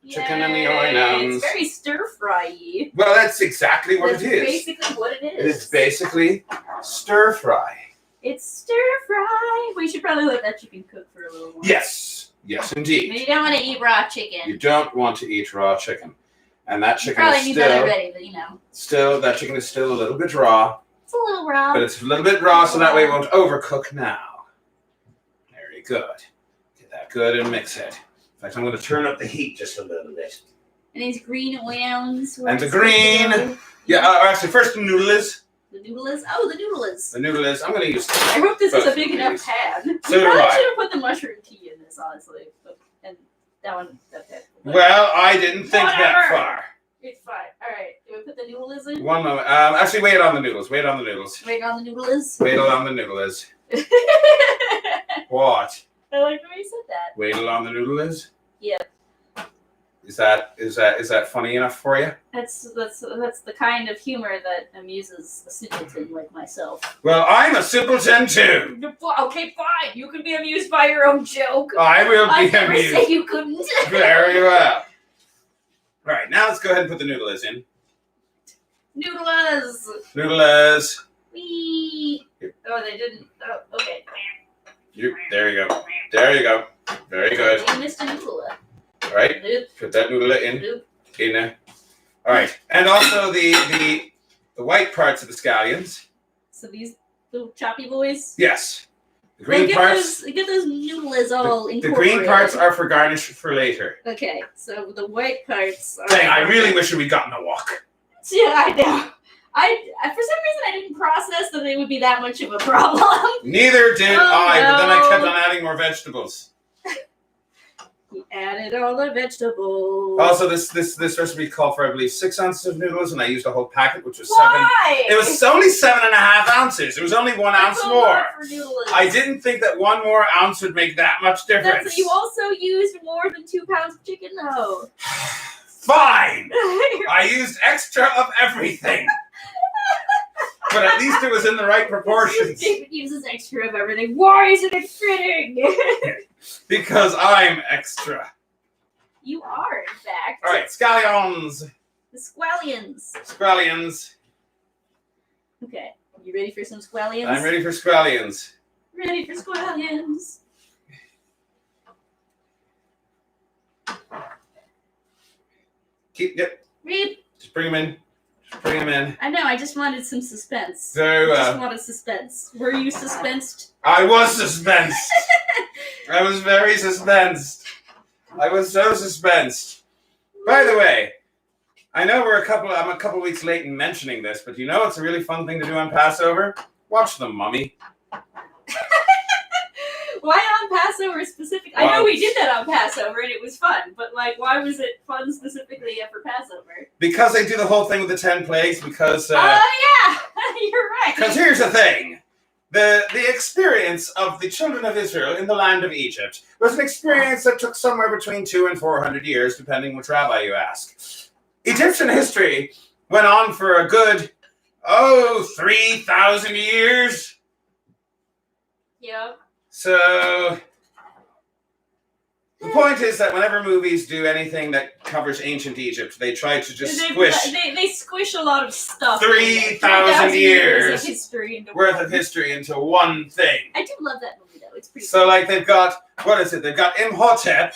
Chicken in the onions. It's very stir-fry-y. Well, that's exactly what That's it is. basically what it It is. is basically stir fry. It's stir-fry. We should probably let that chicken cook for a little while. Yes, yes, But indeed. you don't want to eat raw chicken. You don't want to eat raw chicken, and that You chicken probably is knew that still, already, but you know. that chicken is still a little bit raw, It's a little raw. but it's a little bit raw, so that way it won't overcook now. Very good. Get that good and mix it. In fact, I'm going to turn up the heat just a little bit. And these green onions. And the green. Yeah, actually, first the noodles. The noodle is. Oh, the noodle is. The noodles. I'm going to use. I hope this is a both big of enough these. pan. So You do probably I. should have put the mushroom tea in this, honestly. And that one. Okay. Well, I didn't think that Whatever. far. It's fine. All right. Do we put the noodles in? One moment. Actually, wait on the noodles. Wait on the noodles. Wait on the noodles. Wait on the noodles. What? I like the way you said that. Wait on the noodles. Yeah. Is that funny enough for you? That's the kind of humor that amuses a simpleton like myself. Well, I'm a simpleton too. Okay, fine. You can be amused by your own joke. I will I be never say amused. you couldn't. Very well. All right, now let's go ahead and put the noodles in. Noodles. Noodles. Wee. Oh, they didn't. Oh, okay. There you go. There you go. Very good. You missed a noodle. right? Bloop, Put that noodle in bloop. there. All right, and also the white parts of the scallions. So these little choppy boys. Yes, the green parts. Get those noodles all The incorporated. green parts are for garnish for later. Okay, so the white parts are... Dang, I really wish we'd gotten a wok. Yeah, I know. For some reason, I didn't process that they would be that much of a problem. Neither did I, but then I kept on adding more vegetables. We added all the vegetables. Also, this recipe called for, I believe, 6 ounces of noodles, and I used a whole packet, which was Why? 7. It was only 7.5 ounces. It was only 1 ounce That's a more. lot for noodles. I didn't think that 1 more ounce would make that much difference. You also used more than 2 pounds of chicken, though. Fine. I used extra of everything. But at least it was in the right proportions. David uses extra of everything. Why isn't it fitting? Because I'm extra. You are, in fact. All right, scallions. The squallions. Scallions. Okay, you ready for some squallions? I'm ready for scallions. Ready for squallions. Yep. Read. Just bring them in. Bring them in. I know, I just wanted some suspense. So, I just wanted suspense. Were you suspensed? I was suspensed. I was very suspensed. I was so suspensed. By the way, I know I'm a couple weeks late in mentioning this, but you know it's a really fun thing to do on Passover? Watch The Mummy. Why on Passover specifically? I know we did that on Passover and it was fun, but like, why was it fun specifically for Passover? Because they do the whole thing with the 10 plagues, because... Oh, yeah! You're right! Because here's the thing. The experience of the children of Israel in the land of Egypt was an experience that took somewhere between 200 and 400 years, depending which rabbi you ask. Egyptian history went on for a good, 3,000 years. Yep. So, the point is that whenever movies do anything that covers ancient Egypt, they try to just squish They squish a lot of stuff. 3,000 years of history worth of history into one thing. I do love that movie, though. It's pretty So, cool. like, they've got, what is it? They've got Imhotep,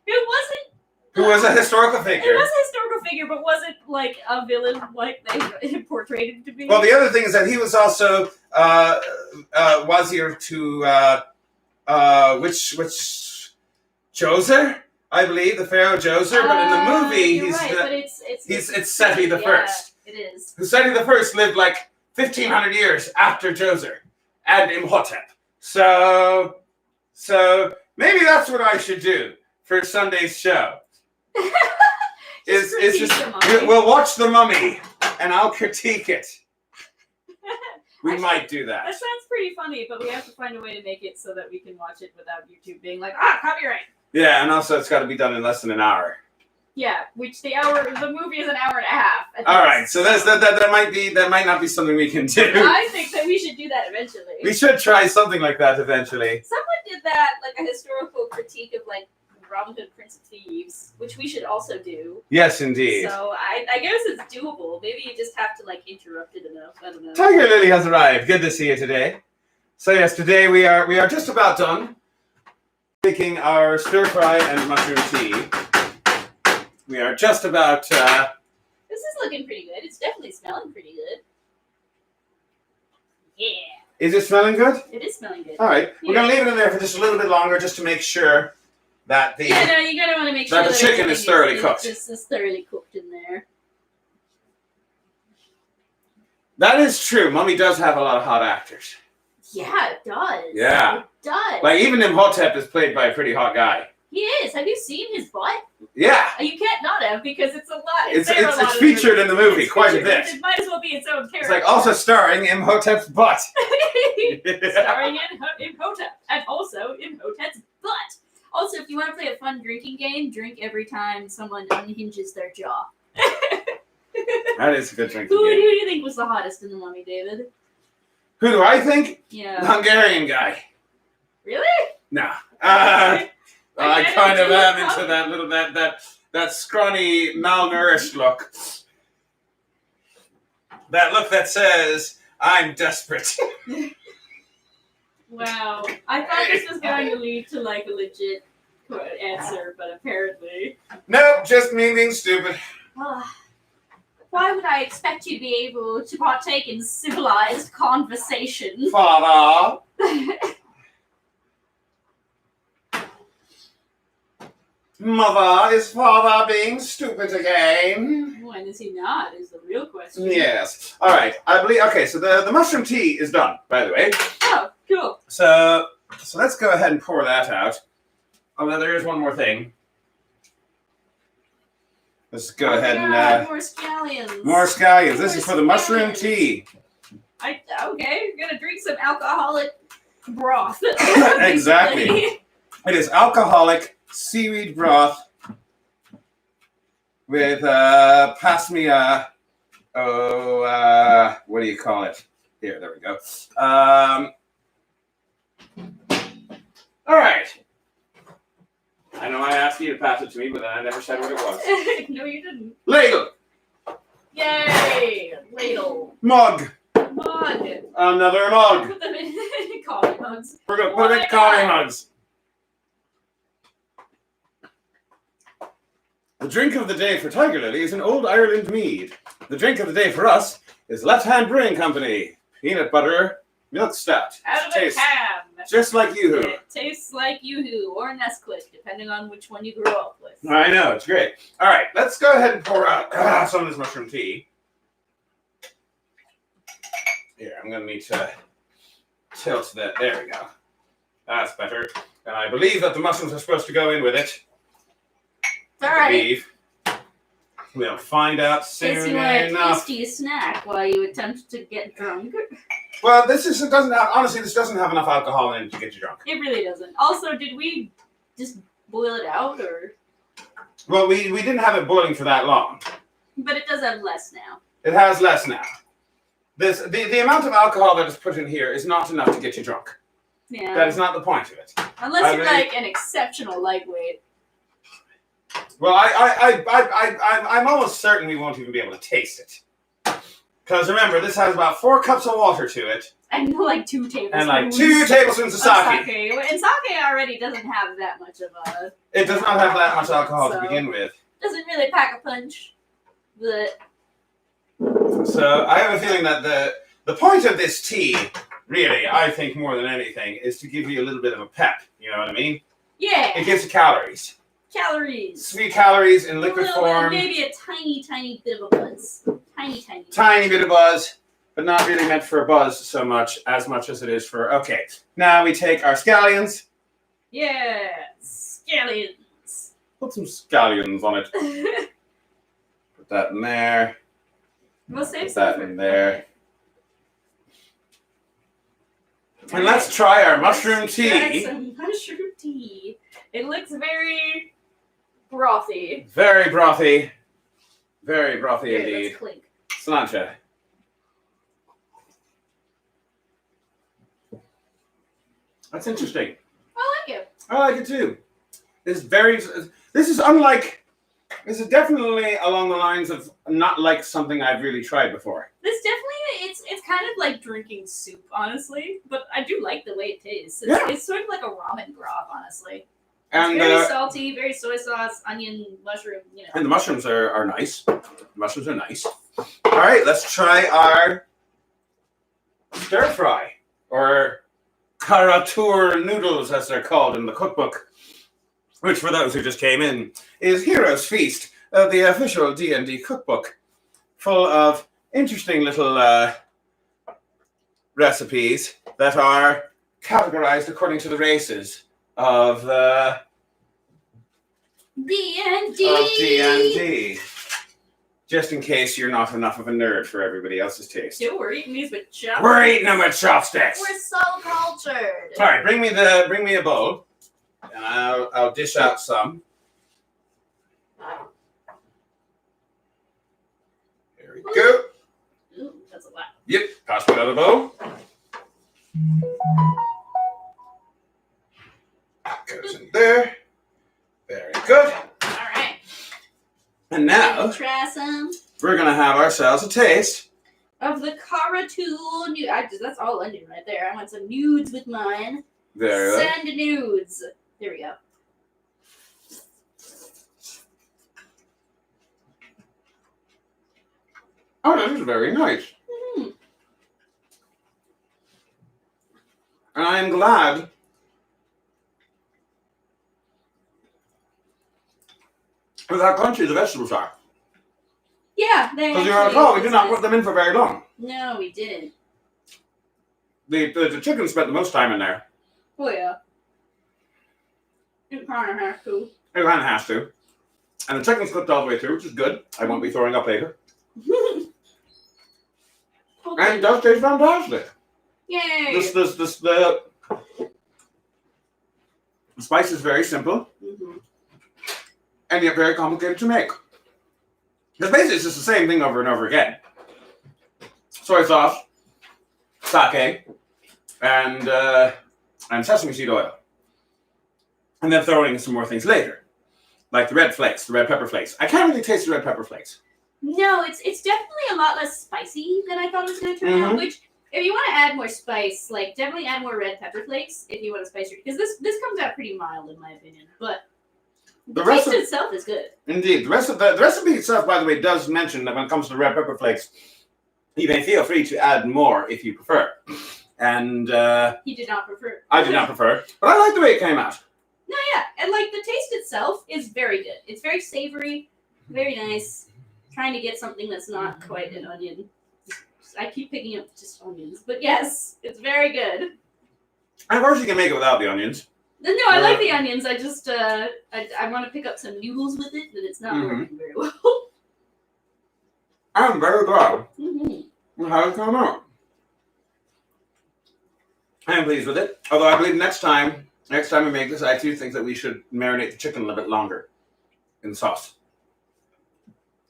who was a historical figure. It was a historical figure, but was it like a villain like they portrayed him to be? Well, the other thing is that he was also wazir to which Djoser, I believe, the Pharaoh Djoser. But in the movie, you're he's right, but it's Seti the First. It is. Who Seti the First lived like 1,500 years after Djoser and Imhotep. So maybe that's what I should do for Sunday's show. We'll watch The Mummy and I'll critique it. We might do that. That sounds pretty funny, but we have to find a way to make it so that we can watch it without YouTube being like, copyright. Yeah, and also it's got to be done in less than an hour. Yeah, which the movie is an hour and a half. All right, so that might not be something we can do. I think that we should do that eventually. We should try something like that eventually. Someone did that, like a historical critique of like Robin Hood, Prince of Thieves, which we should also do. Yes, indeed. So I guess it's doable. Maybe you just have to like interrupt it enough. I don't know. Tiger Lily has arrived. Good to see you today. So yes, today we are just about done making our stir fry and mushroom tea. We are just about. This is looking pretty good. It's definitely smelling pretty good. Yeah. Is it smelling good? It is smelling good. All right, we're gonna leave it in there for just a little bit longer, just to make sure that the you gotta want to make sure that the chicken is thoroughly cooked. It's thoroughly cooked in there. That is true. Mummy does have a lot of hot actors. Yeah, it does. Yeah. It does. Like, even Imhotep is played by a pretty hot guy. He is. Have you seen his butt? Yeah. You can't not have, because it's a lot. It's featured in the movie quite a bit. It might as well be its own character. It's like also starring Imhotep's butt. Starring Imhotep. And also Imhotep's butt. Also, if you want to play a fun drinking game, drink every time someone unhinges their jaw. That is a good drinking Who do game. you think was the hottest in the Mummy, David? Who do I think? Yeah. The Hungarian guy. Really? No. Okay. I kind of am into that little that scrawny, malnourished look. That look that says, I'm desperate. Wow. I thought this was going to lead to like a legit answer, but apparently. Nope, just me being stupid. Why would I expect you to be able to partake in civilized conversation? Father. Mother, is father being stupid again? When is he not, is the real question. Yes. All right. I believe. Okay. So the mushroom tea is done. By the way. Oh, cool. So let's go ahead and pour that out. Although there is one more thing. Let's go ahead and more scallions. more scallions. This More is for the mushroom scallions. tea. Okay, you're gonna drink some alcoholic broth. Exactly. basically. It is alcoholic seaweed broth with pass me a what do you call it? Here, there we go. All right. I know I asked you to pass it to me, but I never said what it was. No, you didn't. Ladle. Yay! Ladle. Mug. Mug. Another mug. Put them in coffee mugs. We're gonna put it in coffee mugs. The drink of the day for Tiger Lily is an Old Ireland mead. The drink of the day for us is Left Hand Brewing Company. Peanut butter, milk stout. Out of a Tastes can. just like you. It tastes like Yoo-Hoo or Nesquik, depending on which one you grew up with. I know, it's great. All right, let's go ahead and pour out some of this mushroom tea. Here, I'm going to need to tilt that. There we go. That's better. And I believe that the mushrooms are supposed to go in with it. All right. Believe. We'll find out soon Tastes like a enough. tasty snack while you attempt to get drunk. Well, this doesn't have enough alcohol in it to get you drunk. It really doesn't. Also, did we just boil it out, or? Well, we didn't have it boiling for that long. But it does have less now. It has less now. The amount of alcohol that is put in here is not enough to get you drunk. Yeah. That is not the point of it. Unless you're like an exceptional lightweight. Well, I'm almost certain we won't even be able to taste it. Because remember, this has about 4 cups of water to it. And like 2 tablespoons. And like 2 tablespoons of sake. And sake already doesn't have that much of a... It does not have that much alcohol So- to begin with. Doesn't really pack a punch. But... So I have a feeling that the point of this tea, really, I think more than anything, is to give you a little bit of a pep. You know what I mean? Yeah! It gives you calories. Calories. Sweet calories in liquid A little form. bit, maybe a tiny bit of a buzz. Tiny. Tiny bit of buzz, but not really meant for a buzz so much as it is for... Okay, now we take our scallions. Yeah! Scallions. Put some scallions on it. Put that in there. We'll save Put some that for- in there. Okay. And let's try our mushroom Let's try tea. some mushroom tea. It looks very brothy. Very brothy. Very brothy Here, indeed. let's clink. Sláinte. That's interesting. I like it. I like it too. This is unlike. This is definitely along the lines of not like something I've really tried before. This definitely, it's kind of like drinking soup, honestly. But I do like the way it tastes. Yeah. It's sort of like a ramen broth, honestly. And It's very salty, very soy sauce, onion, mushroom, you know. and the mushrooms are nice. The mushrooms are nice. All right, let's try our stir fry or karatur noodles, as they're called in the cookbook. Which, for those who just came in, is Hero's Feast, the official D&D cookbook, full of interesting little recipes that are categorized according to the races of D&D. Just in case you're not enough of a nerd for everybody else's taste. Yeah, we're eating these with chopsticks. We're eating them with chopsticks. We're so cultured. All right, bring me a bowl, and I'll dish out some. There we go. Ooh, that's a lot. Yep, pass me another bowl. Goes in there. Very good. All right. And now Try some we're gonna have ourselves a taste. of the Karatul nude. That's all onion right there. I want some nudes with mine. Very good. Send nudes. There we go. Oh, this is very nice. Mhm. And I am glad with how crunchy the vegetables are. Yeah, they Because you actually- recall, we did not put them in for very long. No, we didn't. The chicken spent the most time in there. Oh yeah. It kind of has to. It kind of has to. And the chicken's cooked all the way through, which is good. I won't be throwing up later. Okay. And it does taste fantastic. Yay! The spice is very simple Mhm. and yet very complicated to make. Because basically it's just the same thing over and over again. Soy sauce, sake, and sesame seed oil. And then throwing in some more things later. Like the red flakes, the red pepper flakes. I can't really taste the red pepper flakes. No, it's definitely a lot less spicy than I thought it was going to turn out. Which, if you want to add more spice, like definitely add more red pepper flakes if you want to spice your. Because this comes out pretty mild in my opinion, but the rest taste of- itself is good. Indeed. The recipe itself, by the way, does mention that when it comes to the red pepper flakes, you may feel free to add more if you prefer. And He did not prefer. I did not prefer. But I like the way it came out. No, yeah, and like the taste itself is very good. It's very savory, very nice. Trying to get something that's not quite an onion. I keep picking up just onions, but yes, it's very good. And of course you can make it without the onions. No, I like the onions. I just I want to pick up some noodles with it, but it's not working very well. I'm very glad Mhm. with how it came out. I am pleased with it. Although I believe next time we make this, I do think that we should marinate the chicken a little bit longer in the sauce.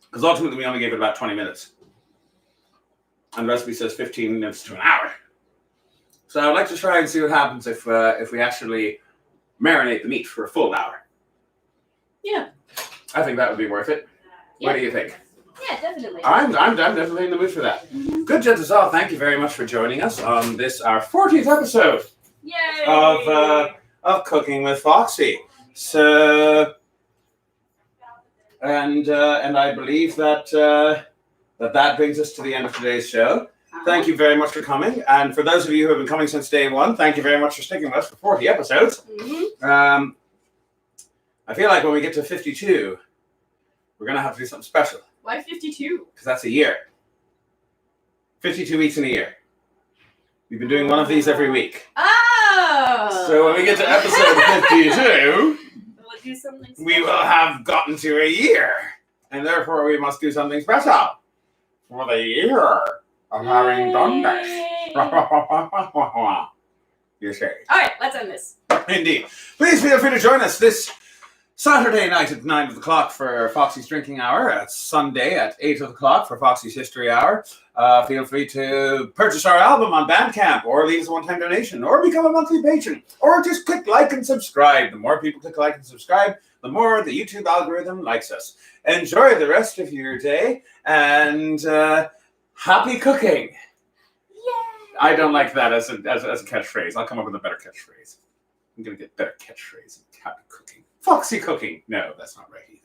Because ultimately we only gave it about 20 minutes. And the recipe says 15 minutes to an hour. So I'd like to try and see what happens if we actually marinate the meat for a full hour. Yeah. I think that would be worth it. What do you think? Yeah, definitely. I'm definitely in the mood for that. Mhm. Good, gents all. Thank you very much for joining us on this, our 40th episode Yay! of Cooking with Foxy. So, and I believe that that brings us to the end of today's show. Thank you very much for coming, and for those of you who have been coming since day one, thank you very much for sticking with us for 40 episodes. Mhm. I feel like when we get to 52, we're gonna have to do something special Why 52? because that's a year. 52 weeks in a year. We've been doing one of these every week. Oh! So when we get to episode 52, We'll do something special. we will have gotten to a year, and therefore we must do something special for the year of having done this. Yay! You say. Alright, let's end this. Indeed. Please feel free to join us this Saturday night at 9 o'clock for Foxy's Drinking Hour. It's Sunday at 8 o'clock for Foxy's History Hour. Feel free to purchase our album on Bandcamp, or leave us a one-time donation, or become a monthly patron, or just click like and subscribe. The more people click like and subscribe, the more the YouTube algorithm likes us. Enjoy the rest of your day, and happy cooking. Yay! I don't like that as a catchphrase. I'll come up with a better catchphrase. I'm going to get better catchphrase. Happy cooking. Foxy cooking. No, that's not right either.